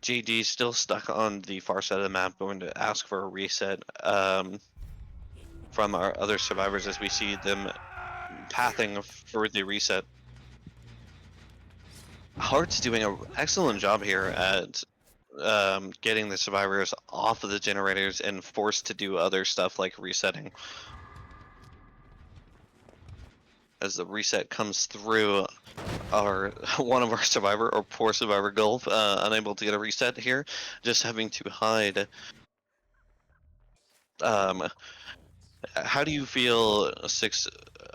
JD still stuck on the far side of the map, going to ask for a reset from our other survivors as we see them pathing for the reset. Heart's doing an excellent job here at getting the survivors off of the generators and forced to do other stuff like resetting. As the reset comes through, our one of our survivor or poor survivor Gulf unable to get a reset here, just having to hide. Um, how do you feel Six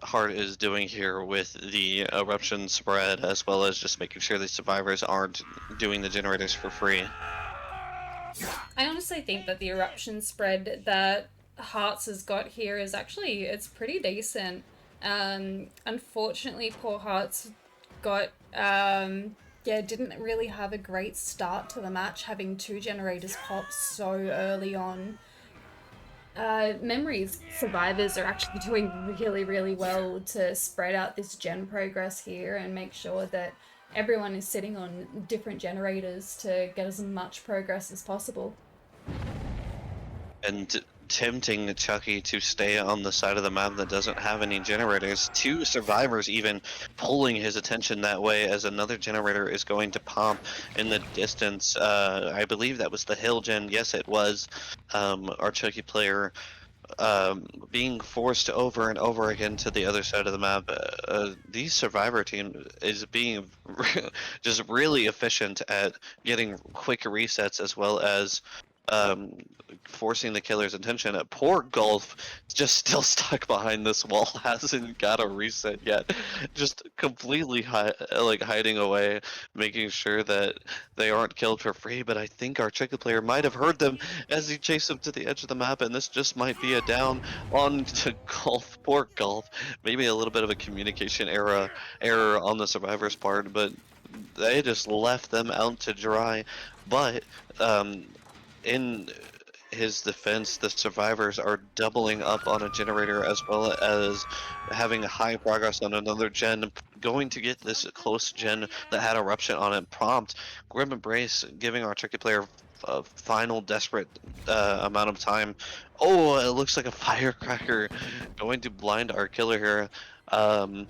Heart is doing here with the eruption spread, as well as just making sure the survivors aren't doing the generators for free? I honestly think that the eruption spread that Hearts has got here is actually it's pretty decent. Unfortunately, poor Hearts got yeah, didn't really have a great start to the match, having two generators pop so early on. Memories survivors are actually doing really, really well to spread out this gen progress here and make sure that everyone is sitting on different generators to get as much progress as possible. And tempting Chucky to stay on the side of the map that doesn't have any generators. Two survivors even pulling his attention that way as another generator is going to pop in the distance. I believe that was the hill gen. Yes, it was. Our Chucky player being forced over and over again to the other side of the map. The survivor team is being just really efficient at getting quick resets as well as um, forcing the killer's attention. Poor Golf just still stuck behind this wall, hasn't got a reset yet, just completely like hiding away, making sure that they aren't killed for free. But I think our chicken player might have heard them as he chased them to the edge of the map, and this just might be a down on to Golf. Poor Golf. Maybe a little bit of a communication error on the survivor's part, but they just left them out to dry. But um, in his defense, the survivors are doubling up on a generator as well as having high progress on another gen, going to get this close gen that had eruption on it prompt. Grim Embrace giving our tricky player a final desperate amount of time. Oh, it looks like a firecracker going to blind our killer here. Um,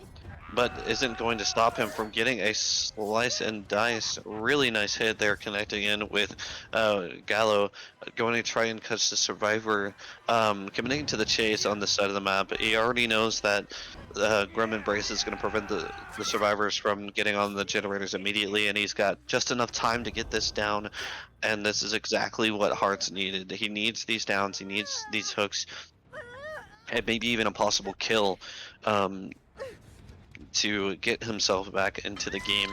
but isn't going to stop him from getting a slice and dice. Really nice hit there, connecting in with Gallo, going to try and catch the survivor, committing to the chase on this side of the map. He already knows that Grim Embrace is going to prevent the survivors from getting on the generators immediately, and he's got just enough time to get this down. And this is exactly what Hearts needed. He needs these downs, he needs these hooks, and maybe even a possible kill. Um, to get himself back into the game.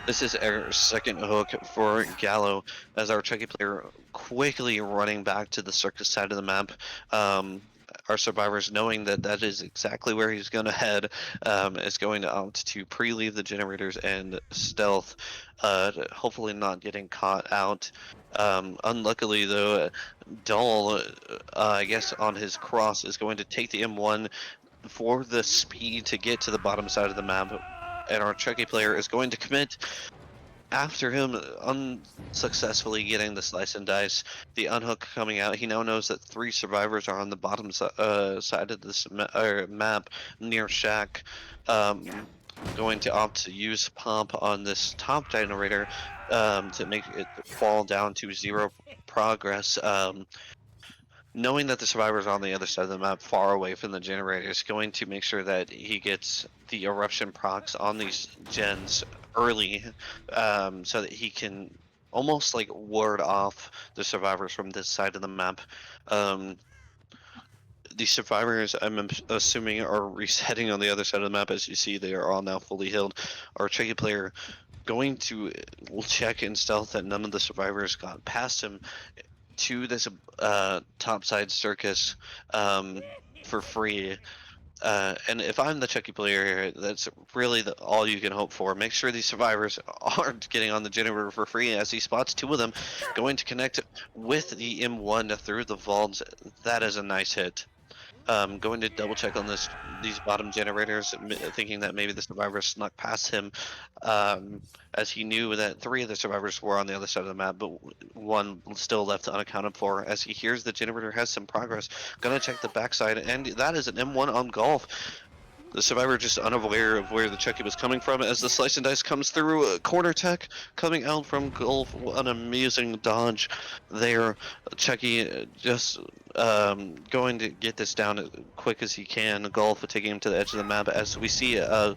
This is our second hook for Gallo as our Chucky player quickly running back to the circus side of the map. Our survivors, knowing that that is exactly where he's going to head, is going to opt to pre-leave the generators and stealth, hopefully not getting caught out. Unluckily, though, Dull, I guess on his cross, is going to take the M1 for the speed to get to the bottom side of the map, and our Chucky player is going to commit after him unsuccessfully getting the slice and dice. The unhook coming out, he now knows that three survivors are on the bottom side of this map near Shack. Going to opt to use pump on this top generator to make it fall down to zero progress. Knowing that the survivors on the other side of the map, far away from the generator, is going to make sure that he gets the eruption procs on these gens early, so that he can almost like ward off the survivors from this side of the map. Um, the survivors, I'm assuming, are resetting on the other side of the map. As you see, they are all now fully healed. Our tricky player going to check in stealth that none of the survivors got past him to this topside circus um, for free. And if I'm the Chucky player here, that's really all you can hope for. Make sure these survivors aren't getting on the generator for free as he spots two of them going to connect with the M1 through the vaults. That is a nice hit. Going to double check on these bottom generators, thinking that maybe the survivors snuck past him, um, as he knew that three of the survivors were on the other side of the map, but one still left unaccounted for. As he hears the generator has some progress, gonna check the backside, and that is an M1 on golf. The survivor just unaware of where the Chucky was coming from as the slice and dice comes through. Corner tech coming out from Gulf. An amusing dodge there. Chucky just going to get this down as quick as he can. Gulf taking him to the edge of the map as we see a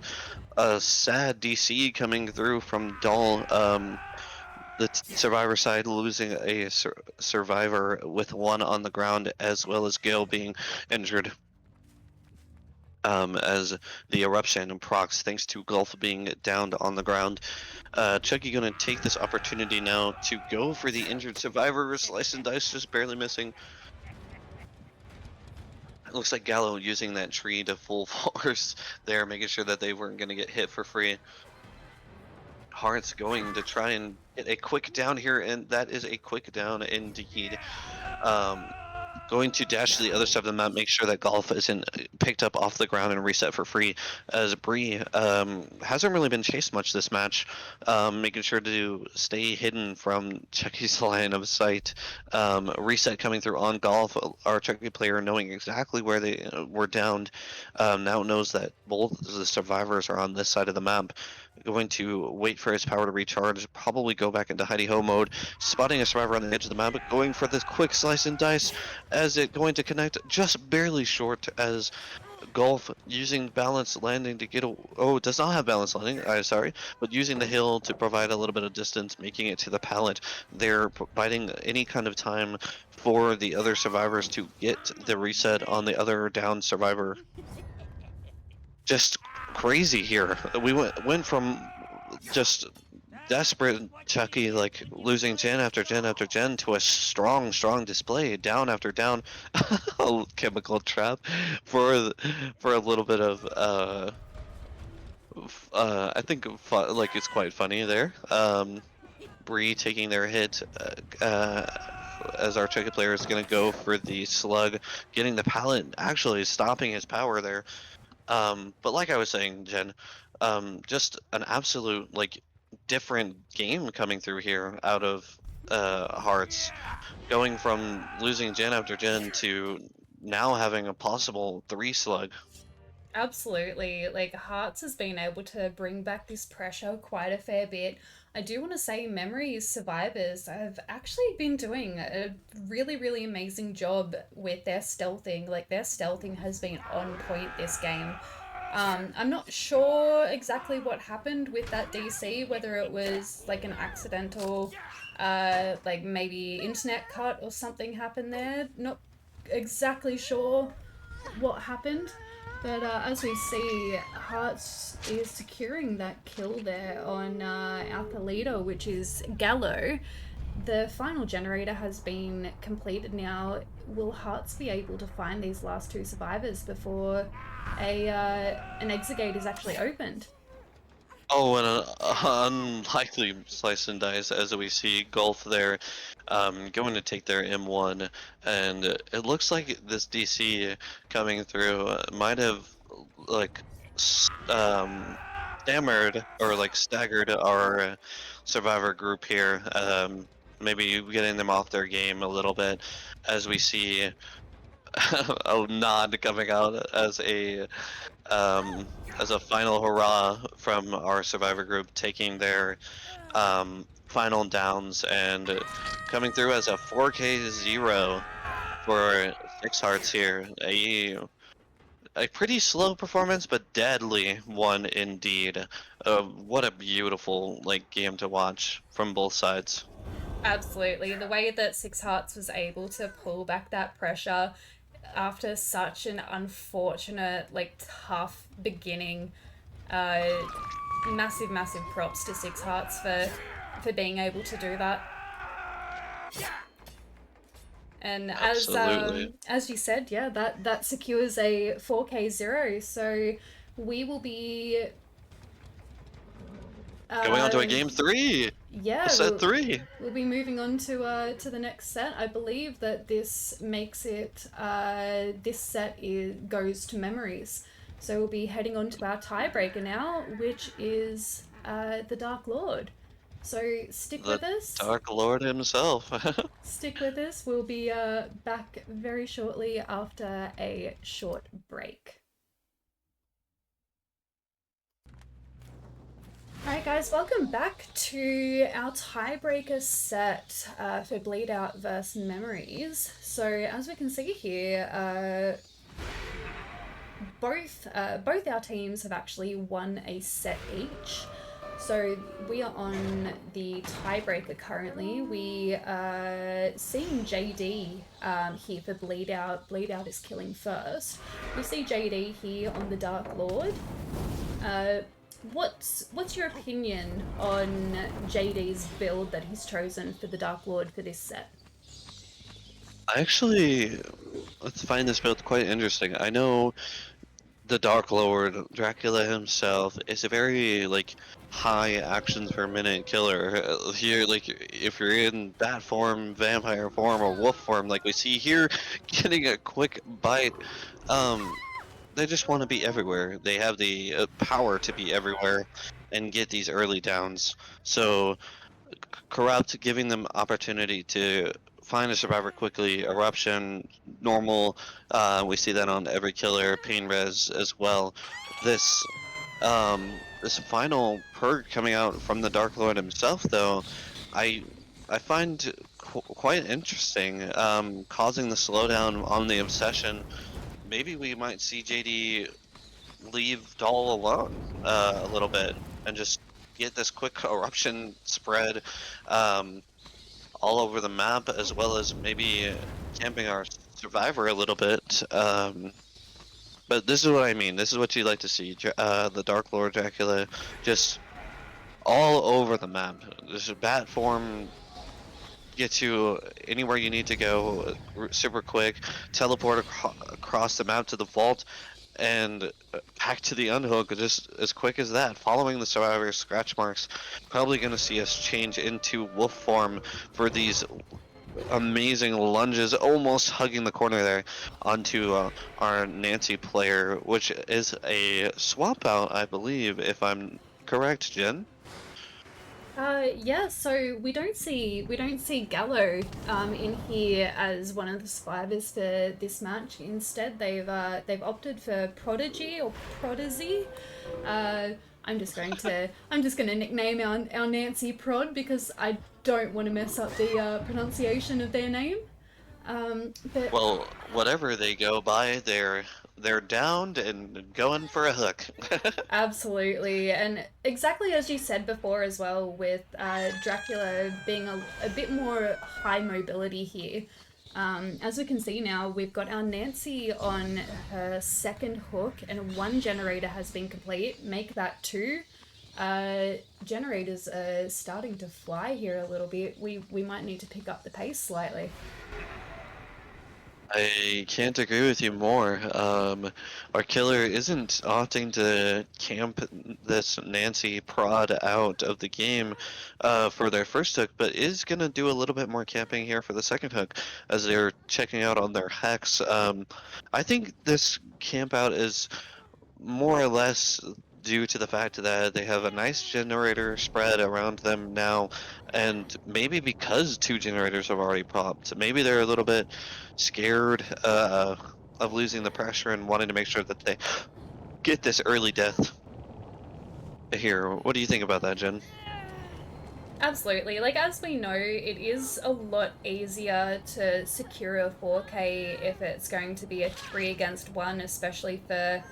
sad DC coming through from Doll. The survivor side losing a survivor with one on the ground as well as Gale being injured, as the eruption and procs, thanks to Gulf being downed on the ground. Chucky gonna take this opportunity now to go for the injured survivor. Slice and dice just barely missing. It looks like Gallo using that tree to full force there, making sure that they weren't gonna get hit for free. Heart's going to try and get a quick down here, and that is a quick down indeed. Um, Going to dash to the other side of the map, make sure that Golf isn't picked up off the ground and reset for free, as Bree hasn't really been chased much this match, making sure to stay hidden from Chucky's line of sight. Reset coming through on Golf, our Chucky player knowing exactly where they were downed, now knows that both the survivors are on this side of the map. Going to wait for his power to recharge, probably go back into hidey ho mode, spotting a survivor on the edge of the map, going for this quick slice and dice as it going to connect just barely short as Golf using balance landing to get a, oh, does not have balance landing, sorry, but using the hill to provide a little bit of distance, making it to the pallet. They're providing any kind of time for the other survivors to get the reset on the other down survivor. Just crazy here. We went from just desperate Chucky, like losing gen after gen after gen, to a strong display, down after down. A chemical trap for for a little bit of I think like it's quite funny there. Bree taking their hit, as our Chucky player is gonna go for the slug, getting the pallet, actually stopping his power there. But like I was saying, Jen, just an absolute like different game coming through here out of Hearts, going from losing gen after gen to now having a possible three slug. Absolutely. Like, Hearts has been able to bring back this pressure quite a fair bit. I do want to say, Memories Survivors have actually been doing a really amazing job with their stealthing. Like, their stealthing has been on point this game. I'm not sure exactly what happened with that DC, whether it was like an accidental, like maybe internet cut or something happened there. Not exactly sure what happened. But as we see, Hearts is securing that kill there on Alpha Leader, which is Gallo. The final generator has been completed now. Will Hearts be able to find these last two survivors before an exit gate is actually opened? Oh, and an unlikely slice and dice as we see Gulf there, going to take their M1, and it looks like this DC coming through might have like stammered or like staggered our survivor group here, maybe getting them off their game a little bit, as we see a nod coming out um, as a final hurrah from our survivor group, taking their final downs and coming through as a 4K 0 for Six Hearts here. A pretty slow performance, but deadly one indeed. What a beautiful like game to watch from both sides. Absolutely. The way that Six Hearts was able to pull back that pressure after such an unfortunate, like, tough beginning, uh, Massive, massive props to Six Hearts for being able to do that. And Absolutely. as you said, yeah, that secures a 4K zero. So we will be Going on to a uh, game three, a yeah, set three. we'll be moving on to the next set. I believe that this makes it this set goes to memories. So we'll be heading on to our tiebreaker now, which is the Dark Lord. So stick The with us. Dark Lord himself. Stick with us. We'll be back very shortly after a short break. Alright, guys, welcome back to our tiebreaker set for Bleedout versus Memories. So, as we can see here, both our teams have actually won a set each. So we are on the tiebreaker currently. We are seeing JD here for Bleedout. Bleedout is killing first. We see JD here on the Dark Lord. What's your opinion on JD's build that he's chosen for the Dark Lord for this set? I actually let's find this build quite interesting. I know the Dark Lord, Dracula himself, is a very like high actions per minute killer. Here, like if you're in bat form, vampire form, or wolf form, like we see here, getting a quick bite. They just want to be everywhere. They have the power to be everywhere and get these early downs. So Corrupt, giving them opportunity to find a survivor quickly. Eruption, normal. We see that on every killer. Pain res as well. This this final perk coming out from the Dark Lord himself, though, I I find quite interesting. Causing the slowdown on the obsession. Maybe we might see JD leave Doll alone a little bit and just get this quick eruption spread um, all over the map, as well as maybe camping our survivor a little bit. But this is what I mean. This is what you like to see. The Dark Lord Dracula just all over the map. This bat form gets you anywhere you need to go super quick. Teleport across the map to the vault and back to the unhook just as quick as that. Following the survivor's scratch marks, probably going to see us change into wolf form for these amazing lunges, almost hugging the corner there onto our Nancy player, which is a swap out, I believe, if I'm correct, Jen. Yeah, so we don't see Gallo in here as one of the survivors for this match. Instead, they've opted for Prodigy or Prodigy. Uh, I'm just going to nickname our Nancy Prod because I don't want to mess up the pronunciation of their name. But Well, whatever they go by, they're downed and going for a hook. absolutely, and exactly as you said before as well, with Dracula being a bit more high mobility here. As we can see now, we've got our Nancy on her second hook, and one generator has been complete. Make that two. Generators are starting to fly here a little bit. We might need to pick up the pace slightly. I can't agree with you more. Our killer isn't opting to camp this Nancy prod out of the game for their first hook, but is going to do a little bit more camping here for the second hook as they're checking out on their hex. I think this camp out is more or less due to the fact that they have a nice generator spread around them now, and maybe because two generators have already popped, maybe they're a little bit scared of losing the pressure and wanting to make sure that they get this early death here. What do you think about that, Jen? Absolutely. Like, as we know, it is a lot easier to secure a 4K if it's going to be a 3 against 1, especially for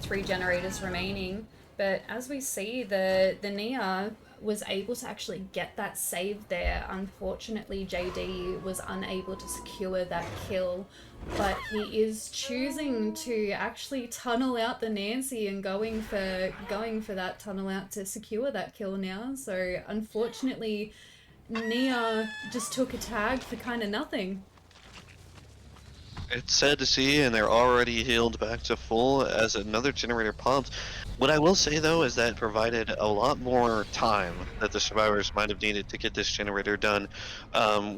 3 generators remaining. But as we see, the Nia was able to actually get that save there. Unfortunately, JD was unable to secure that kill, but he is choosing to actually tunnel out the Nancy and going for that tunnel out to secure that kill now. So unfortunately, Nia just took a tag for kind of nothing. It's sad to see, and they're already healed back to full as another generator pops. What I will say though is that it provided a lot more time that the survivors might have needed to get this generator done,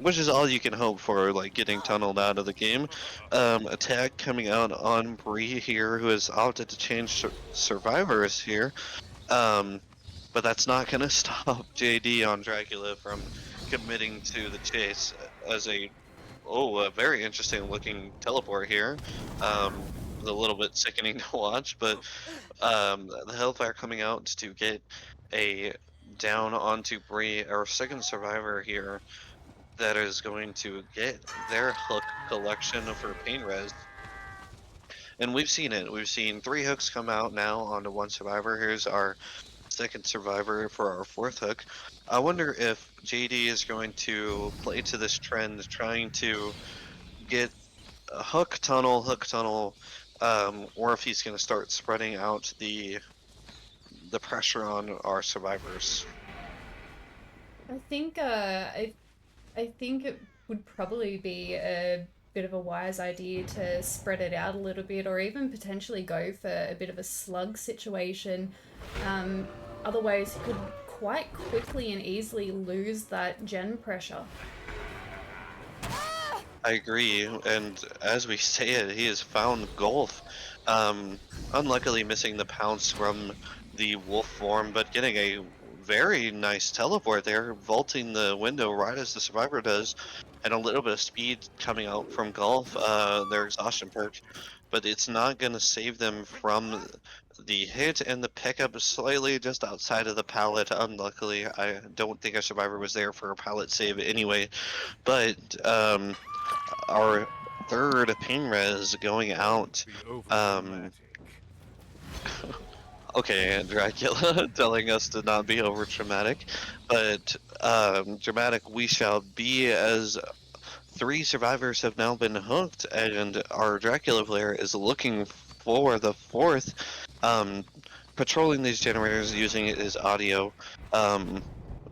which is all you can hope for, like getting tunneled out of the game. Attack coming out on Bree here, who has opted to change survivors here. Um, but that's not going to stop JD on Dracula from committing to the chase as a very interesting looking teleport here. A little bit sickening to watch, but the Hellfire coming out to get a down onto Bree, our second survivor here, that is going to get their hook collection for pain res. And we've seen it. We've seen 3 hooks come out now onto one survivor. Here's our second survivor for our fourth hook. I wonder if JD is going to play to this trend, trying to get a hook tunnel, or if he's going to start spreading out the pressure on our survivors. I think it would probably be a bit of a wise idea to spread it out a little bit, or even potentially go for a bit of a slug situation. Um, Otherwise, you could quite quickly and easily lose that gen pressure. I agree, and as we say it, he has found Golf. Um, Unluckily missing the pounce from the wolf form, but getting a very nice teleport there, vaulting the window right as the survivor does, and a little bit of speed coming out from Golf, their exhaustion perk, but it's not going to save them from the hit, and the pickup is slightly just outside of the pallet. Unluckily, I don't think a survivor was there for a pallet save anyway, but our third pain res going out. Be over Um, dramatic. okay, Dracula telling us to not be over dramatic, but dramatic we shall be, as 3 survivors have now been hooked, and our Dracula player is looking for the fourth, um, patrolling these generators using his audio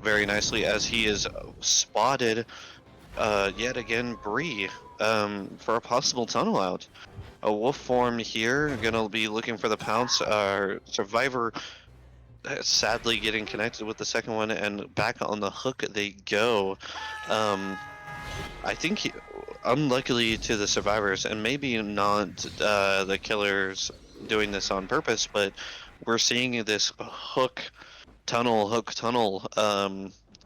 very nicely as he is spotted yet again Bree for a possible tunnel out. A wolf form here, gonna be looking for the pounce. Survivor sadly getting connected with the second one, and back on the hook they go. Um, I think unluckily to the survivors, and maybe not the killers doing this on purpose, but we're seeing this hook tunnel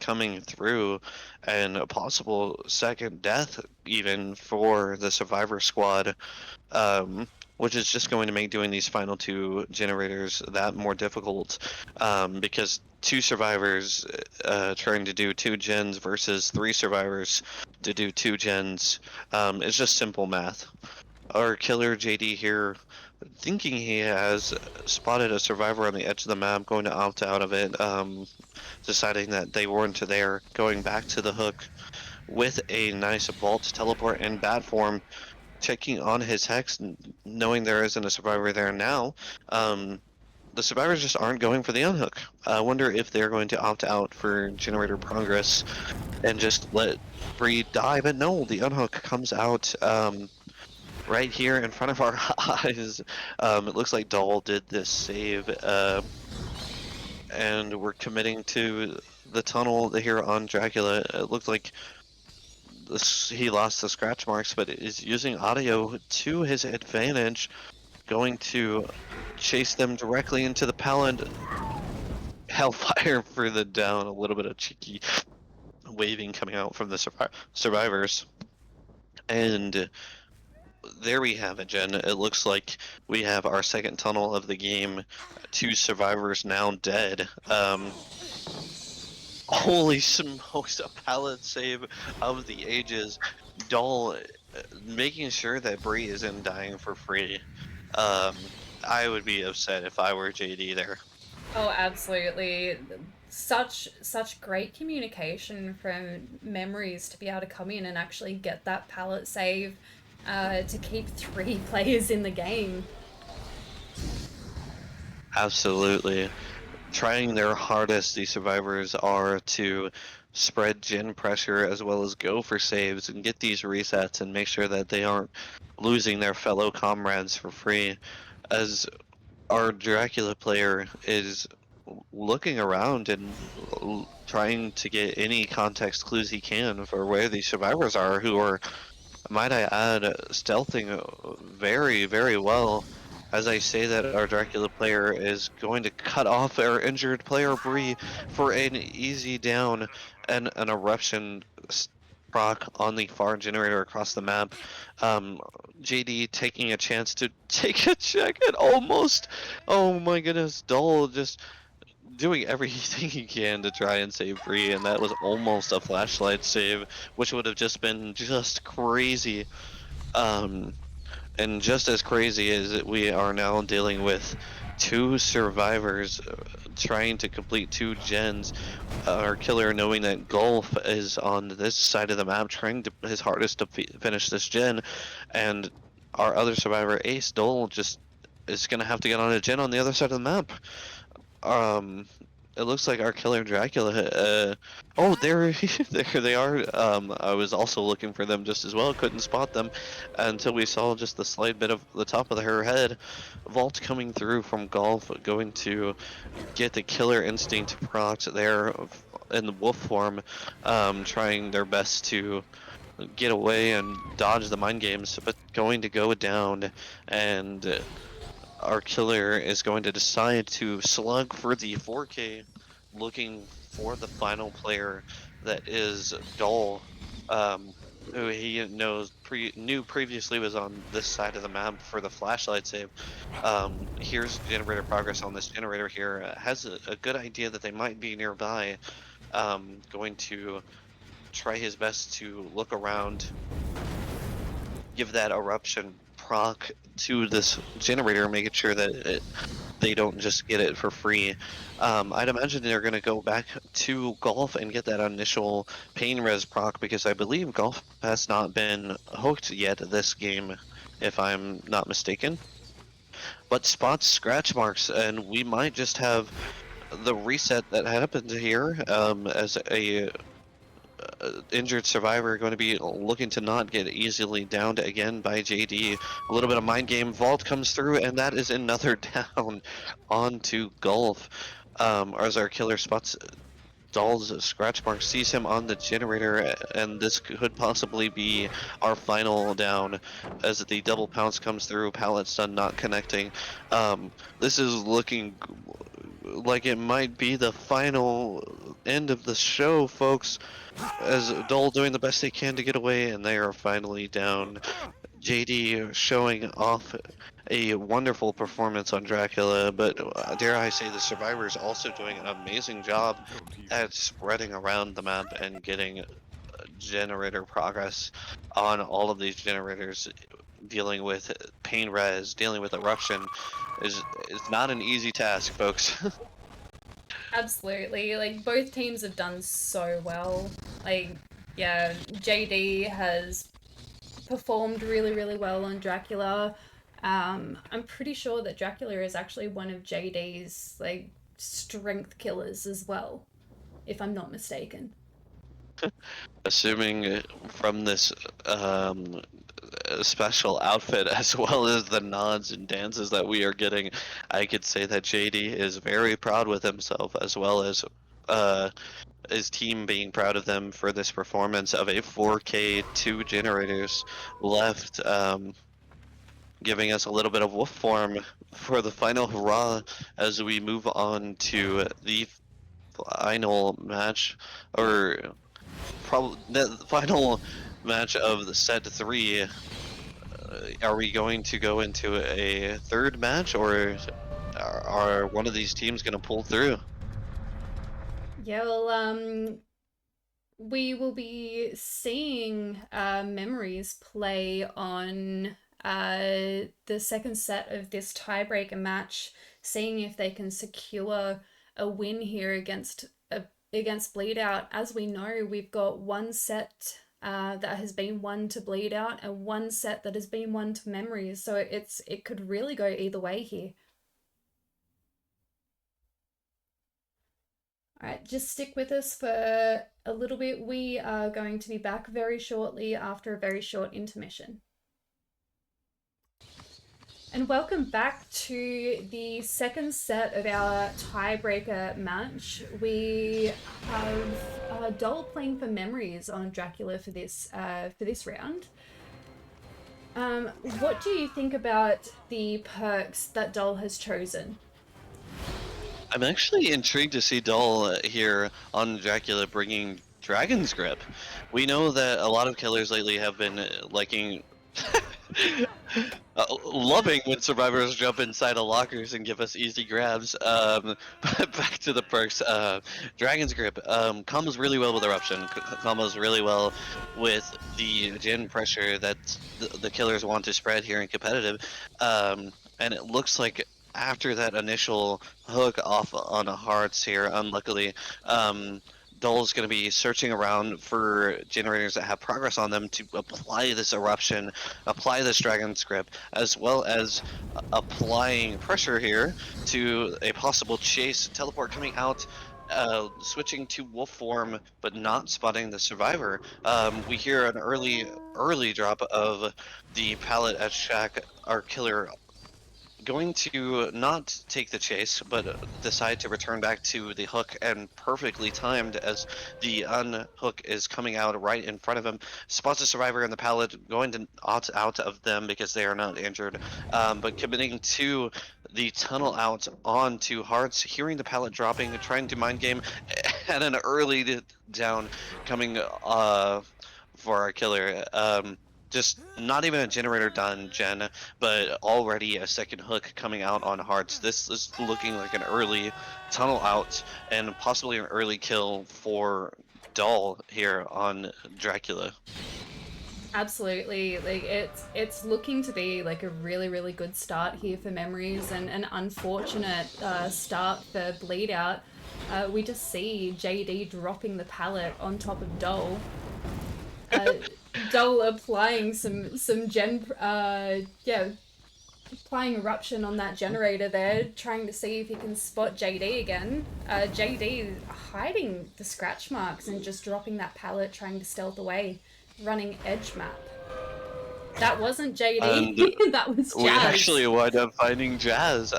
coming through, and a possible second death even for the survivor squad, um, which is just going to make doing these final 2 generators that more difficult, because 2 survivors trying to do 2 gens versus 3 survivors to do 2 gens, it's just simple math. Our killer JD here, thinking he has spotted a survivor on the edge of the map, going to opt out of it, deciding that they weren't there, going back to the hook with a nice vault teleport in bad form, checking on his hex, knowing there isn't a survivor there now. Um, the survivors just aren't going for the unhook. I wonder if they're going to opt out for generator progress and just let Bree die, but no, the unhook comes out right here in front of our eyes. It looks like Doll did this save, and we're committing to the tunnel here on Dracula. It looked like he lost the scratch marks, but is using audio to his advantage, going to chase them directly into the pallet. Hellfire for the down, a little bit of cheeky waving coming out from the survivors. And there we have it, Jen. It looks like we have our second tunnel of the game. 2 survivors now dead. Holy smokes, a pallet save of the ages. Doll making sure that Bree isn't dying for free. I would be upset if I were JD there. Oh, absolutely. Such great communication from Memories to be able to come in and actually get that pallet save to keep three players in the game. Absolutely. Trying their hardest, these survivors are to spread gen pressure as well as go for saves and get these resets and make sure that they aren't losing their fellow comrades for free. As our Dracula player is looking around and trying to get any context clues he can for where these survivors are, who are, might I add, stealthing very, very well. As I say that, our Dracula player is going to cut off our injured player Bree for an easy down and an eruption proc on the far generator across the map. Um, JD taking a chance to take a check and almost, oh my goodness, Dull just doing everything he can to try and save Bree, and that was almost a flashlight save, which would have just been just crazy. Um, and just as crazy as that we are now dealing with two survivors trying to complete two gens, our killer knowing that Golf is on this side of the map trying to his hardest to finish this gen, and our other survivor Ace Dole just is gonna have to get on a gen on the other side of the map. Um, it looks like our killer Dracula. Oh, there, there they are. I was also looking for them just as well. Couldn't spot them until we saw just the slight bit of the top of her head. Vault coming through from Golf, going to get the killer instinct proc there in the wolf form, trying their best to get away and dodge the mind games, but going to go down and our killer is going to decide to slug for the 4K, looking for the final player that is Dull, um, who he knew previously was on this side of the map for the flashlight save. Here's generator progress on this generator here. Has a good idea that they might be nearby. Going to try his best to look around, give that eruption proc to this generator, making sure that they don't just get it for free. I'd imagine they're going to go back to Golf and get that initial pain res proc because I believe Golf has not been hooked yet this game, if I'm not mistaken. But spots scratch marks, and we might just have the reset that happened here as a injured survivor going to be looking to not get easily downed again by JD. A little bit of mind game. Vault comes through, and that is another down onto Gulf. As our killer spots Dahl's scratch mark, sees him on the generator, and this could possibly be our final down as the double pounce comes through. Pallet stun not connecting. This is looking like it might be the final end of the show, folks, as Dole doing the best they can to get away, and they are finally down. JD showing off a wonderful performance on Dracula, but dare I say the survivors also doing an amazing job at spreading around the map and getting generator progress on all of these generators. Dealing with pain res, dealing with eruption is not an easy task, folks. Absolutely. Like both teams have done so well. Like yeah, JD has performed really well on Dracula. I'm pretty sure that Dracula is actually one of JD's like strength killers as well, if I'm not mistaken. Assuming from this um, special outfit as well as the nods and dances that we are getting, I could say that JD is very proud with himself as well as uh, his team being proud of them for this performance of a 4K 2 generators left, giving us a little bit of wolf form for the final hurrah as we move on to the final match, or probably the final match of the set three. Are we going to go into a third match, or are one of these teams going to pull through? Yeah, well, we will be seeing Memories play on the second set of this tiebreaker match, seeing if they can secure a win here against uh, against Bleedout. As we know, we've got one set that has been won to Bleedout and one set that has been won to Memories. So it could really go either way here. All right, just stick with us for a little bit. We are going to be back very shortly after a very short intermission. And welcome back to the second set of our tiebreaker match. We have Doll playing for Memories on Dracula for this round. What do you think about the perks that Doll has chosen? I'm actually intrigued to see Dull here on Dracula bringing Dragon's Grip. We know that a lot of killers lately have been liking. Loving when survivors jump inside of lockers and give us easy grabs. But back to the perks. Dragon's Grip combos really well with Eruption. Combos really well with the gen pressure that the killers want to spread here in competitive. And it looks like after that initial hook off on a hearts here, unluckily, Dole's going to be searching around for generators that have progress on them to apply this eruption, apply this dragon script, as well as applying pressure here to a possible chase. Teleport coming out, switching to wolf form, but not spotting the survivor. We hear an early drop of the pallet at Shack. Our killer going to not take the chase, but decide to return back to the hook, and perfectly timed as the unhook is coming out right in front of him. Spots a survivor in the pallet, going to opt out of them because they are not injured, but committing to the tunnel out onto Hearts, hearing the pallet dropping, trying to mind game, and an early down coming for our killer. Just not even a generator done, Jen, but already a second hook coming out on Hearts. This is looking like an early tunnel out and possibly an early kill for Doll here on Dracula. Absolutely, like it's looking to be like a really good start here for Memories, and an unfortunate start for Bleedout. We just see JD dropping the pallet on top of Dole. Uh, Dole applying some applying eruption on that generator there, trying to see if he can spot JD again. JD hiding the scratch marks and just dropping that pallet, trying to stealth away, running edge map. That wasn't And JD, that was we Jazz. actually wind up finding Jazz,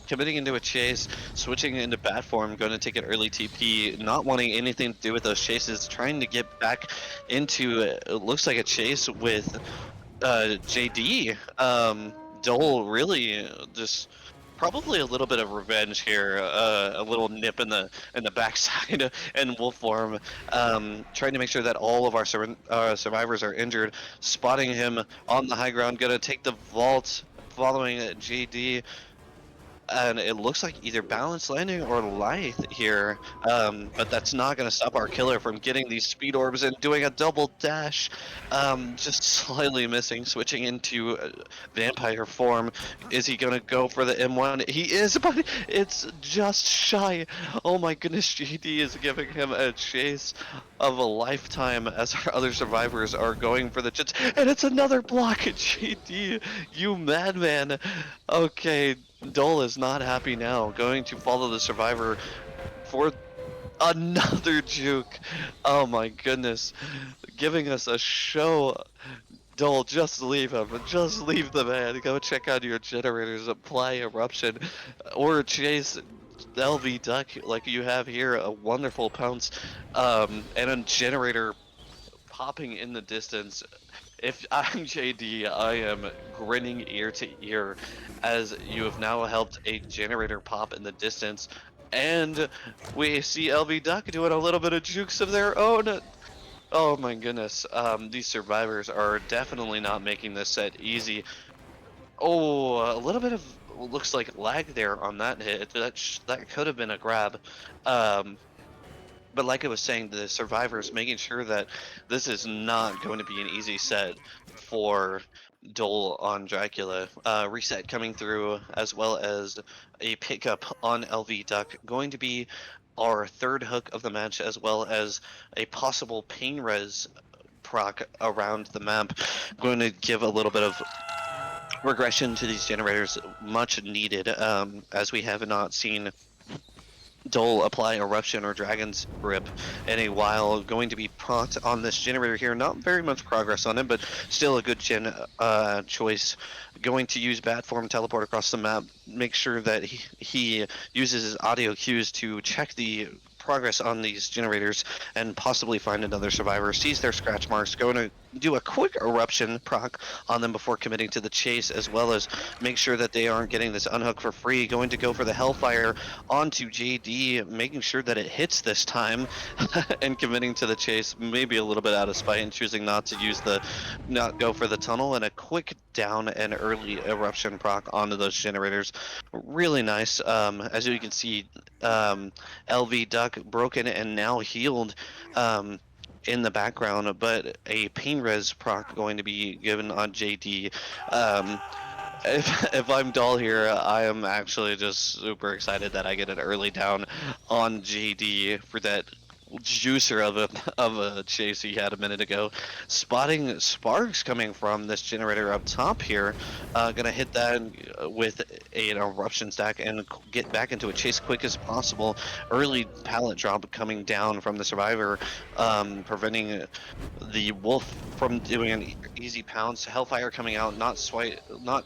committing into a chase, switching into bat form, going to take an early TP, not wanting anything to do with those chases, trying to get back into it looks like a chase with JD. Dole really just probably a little bit of revenge here, a little nip in the backside and wolf form, trying to make sure that all of our survivors are injured. Spotting him on the high ground, gonna take the vault, following JD, and it looks like either balance landing or lithe here, but that's not going to stop our killer from getting these speed orbs and doing a double dash, just slightly missing, switching into vampire form. Is he going to go for the M1? He is, but it's just shy. Oh my goodness, GD is giving him a chase of a lifetime as our other survivors are going for the chits, and it's another block. GD, you madman. Okay, Dole is not happy now, going to follow the survivor for another juke. Oh my goodness, giving us a show. Dole, just leave him. Just leave the man. Go check out your generators, apply eruption, or chase LV Duck like you have here. A wonderful pounce, and a generator popping in the distance. If I'm JD, I am grinning ear to ear as you have now helped a generator pop in the distance. And we see LV Duck doing a little bit of jukes of their own. Oh my goodness. These survivors are definitely not making this set easy. Oh, a little bit of looks like lag there on that hit. That could have been a grab. Um, but like I was saying, the survivors making sure that this is not going to be an easy set for Dole on Dracula. Reset coming through, as well as a pickup on LV Duck, going to be our third hook of the match, as well as a possible pain res proc around the map, going to give a little bit of regression to these generators, much needed, as we have not seen Dole apply Eruption or Dragon's Grip in a while. Going to be procced on this generator here. Not very much progress on him, but still a good gen choice. Going to use Bat Form Teleport across the map. Make sure that he uses his audio cues to check the progress on these generators and possibly find another survivor. Sees their scratch marks. Going to do a quick Eruption proc on them before committing to the chase, as well as make sure that they aren't getting this unhook for free. Going to go for the Hellfire onto JD, making sure that it hits this time and committing to the chase, maybe a little bit out of spite and choosing not go for the tunnel, and a quick down and early eruption proc onto those generators. Really nice. As you can see, LV Duck broken and now healed. In the background, but a pain res proc going to be given on JD. If I'm dull here, I am actually just super excited that I get an early down on JD for that juicer of a chase he had a minute ago. Spotting sparks coming from this generator up top here, gonna hit that with an eruption stack and get back into a chase quick as possible. Early pallet drop coming down from the survivor, preventing the wolf from doing an easy pounce. Hellfire coming out, not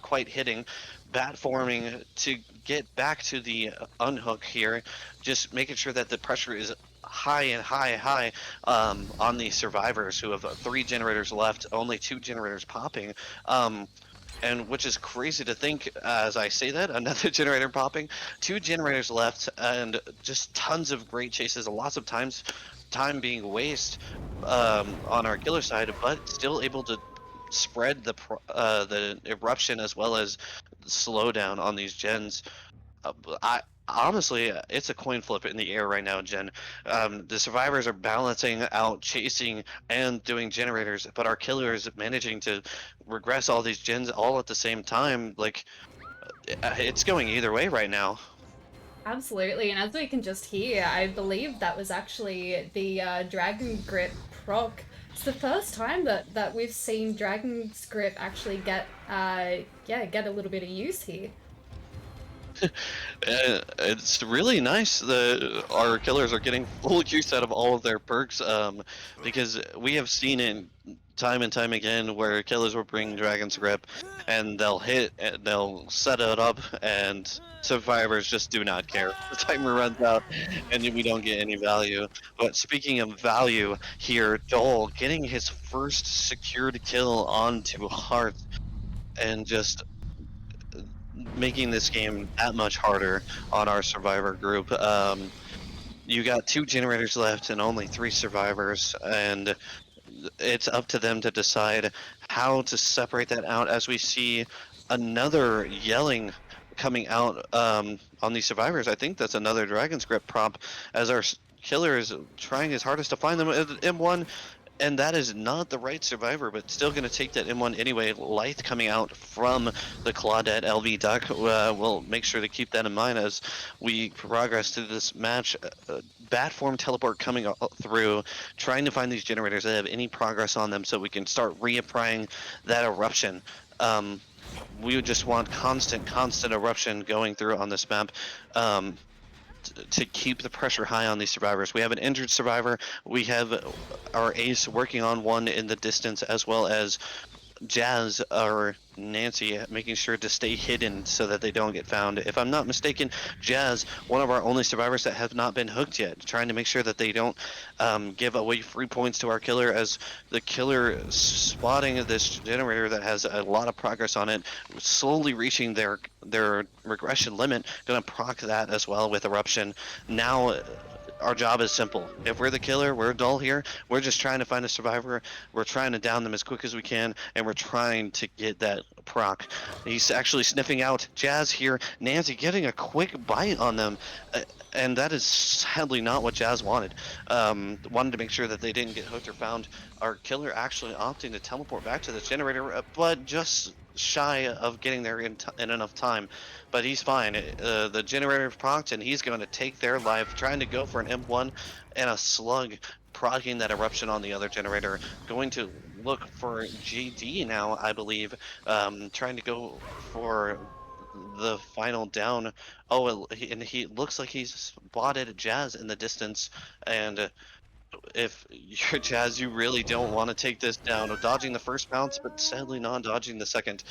quite hitting. Bat forming to get back to the unhook here, just making sure that the pressure is high and high on the survivors who have 3 generators left, only 2 generators popping. And which is crazy to think as I say that, another generator popping, 2 generators left, and just tons of great chases, lots of time being waste on our killer side, but still able to spread the eruption as well as slow down on these gens. I honestly, it's a coin flip in the air right now, Jen. The survivors are balancing out chasing and doing generators, but our killers managing to regress all these gens all at the same time. Like it's going either way right now. Absolutely, and as we can just hear, I believe that was actually the Dragon Grip proc. It's the first time that we've seen Dragon's Grip actually get a little bit of use here. It's really nice that our killers are getting full use out of all of their perks, because we have seen it time and time again where killers will bring Dragon's Grip and they'll hit and they'll set it up and survivors just do not care. The timer runs out and we don't get any value. But speaking of value here, Joel getting his first secured kill onto Heart and just making this game that much harder on our survivor group. You got 2 generators left and only 3 survivors, and it's up to them to decide how to separate that out as we see another yelling coming out on these survivors. I think that's another Dragon's Grip prop as our killer is trying his hardest to find them at M1, and that is not the right survivor, but still going to take that M1 anyway. Lythe coming out from the Claudette LV Duck. We'll make sure to keep that in mind as we progress through this match. Bat form teleport coming through, trying to find these generators that have any progress on them so we can start reapplying that eruption. We would just want constant eruption going through on this map. To keep the pressure high on these survivors. We have an injured survivor. We have our ace working on one in the distance, as well as Jazz or Nancy making sure to stay hidden so that they don't get found. If I'm not mistaken, Jazz, one of our only survivors that have not been hooked yet, trying to make sure that they don't give away free points to our killer, as the killer spotting this generator that has a lot of progress on it, slowly reaching their regression limit, gonna proc that as well with eruption. Now our job is simple. If we're the killer, we're dull here. We're just trying to find a survivor. We're trying to down them as quick as we can, and we're trying to get that proc. He's actually sniffing out Jazz here. Nancy getting a quick bite on them, and that is sadly not what Jazz wanted. Wanted to make sure that they didn't get hooked or found. Our killer actually opting to teleport back to the generator, but just shy of getting there in enough time, but he's fine. The generator procs, and he's going to take their life, trying to go for an M1 and a slug, progging that eruption on the other generator. Going to look for JD now, I believe, trying to go for the final down. Oh, and he looks like he's spotted Jazz in the distance, and if you're Jazz, you really don't want to take this down. Dodging the first bounce, but sadly not dodging the second.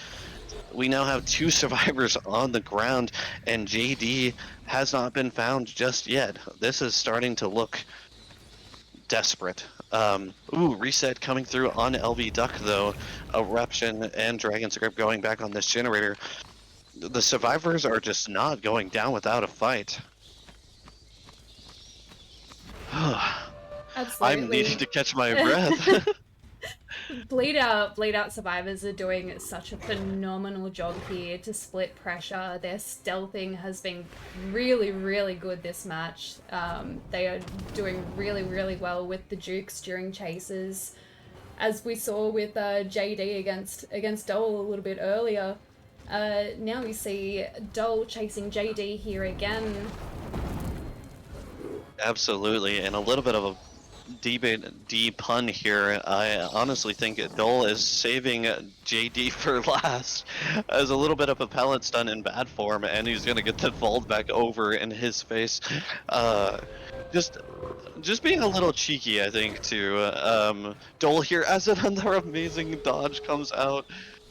We now have two survivors on the ground, and JD has not been found just yet. This is starting to look desperate. Reset coming through on LB Duck though. Eruption and Dragon Script going back on this generator. The survivors are just not going down without a fight. I'm needing Absolutely. to catch my breath. Bleedout survivors are doing such a phenomenal job here to split pressure. Their stealthing has been really, really good this match. They are doing really, really well with the Dukes during chases, as we saw with JD against Dole a little bit earlier. Now we see Dole chasing JD here again. Absolutely, and a little bit of a D pun here. I honestly think Dole is saving JD for last as a little bit of a pallet stun in bad form, and he's gonna get that vault back over in his face. Uh, just just being a little cheeky, I think, to Dole here as another amazing dodge comes out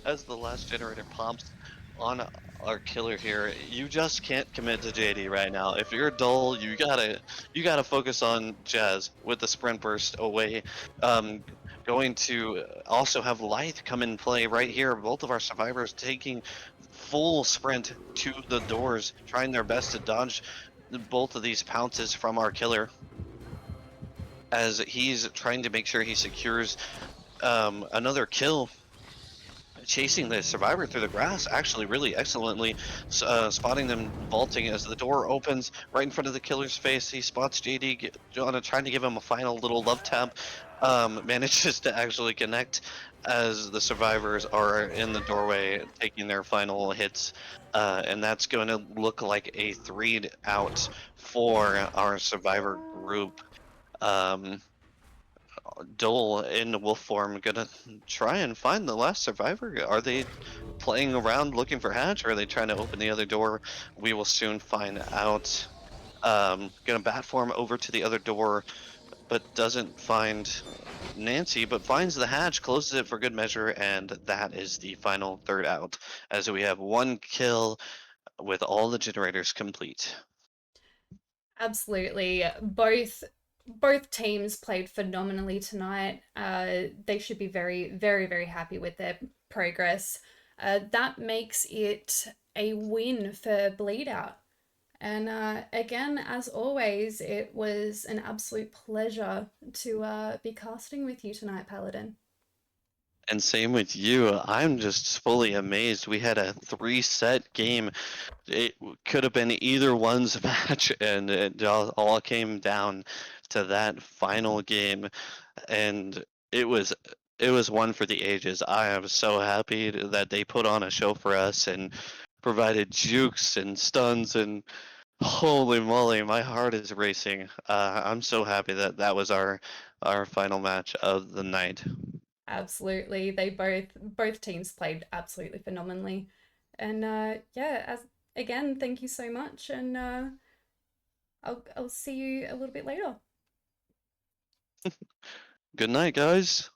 as the last generator pops on our killer here. You just can't commit to JD right now. If you're Dole, you gotta focus on Jazz with the sprint burst away. Um, Going to also have Lythe come in play right here. Both of our survivors taking full sprint to the doors, trying their best to dodge both of these pounces from our killer as he's trying to make sure he secures another kill, chasing the survivor through the grass actually really excellently, spotting them vaulting as the door opens right in front of the killer's face. He spots JD trying to give him a final little love tap, manages to actually connect as the survivors are in the doorway taking their final hits, and that's going to look like a 3 out for our survivor group. um, Dole in wolf form gonna try and find the last survivor. Are they playing around looking for Hatch, or are they trying to open the other door? We will soon find out. Gonna bat form over to the other door, but doesn't find Nancy, but finds the hatch, closes it for good measure, and that is the final third out, as we have one kill with all the generators complete. Absolutely. Both teams played phenomenally tonight. They should be very, very, very happy with their progress. That makes it a win for Bleedout. And again, as always, it was an absolute pleasure to be casting with you tonight, Paladin. And same with you. I'm just fully amazed. We had a 3-set game. It could have been either one's match, and it all came down to that final game, and it was it was one for the ages. I am so happy that they put on a show for us and provided jukes and stuns, and holy moly, my heart is racing. I'm so happy that that was our final match of the night. Absolutely. Both teams played absolutely phenomenally. And yeah, as again, thank you so much and I'll see you a little bit later. Good night, guys.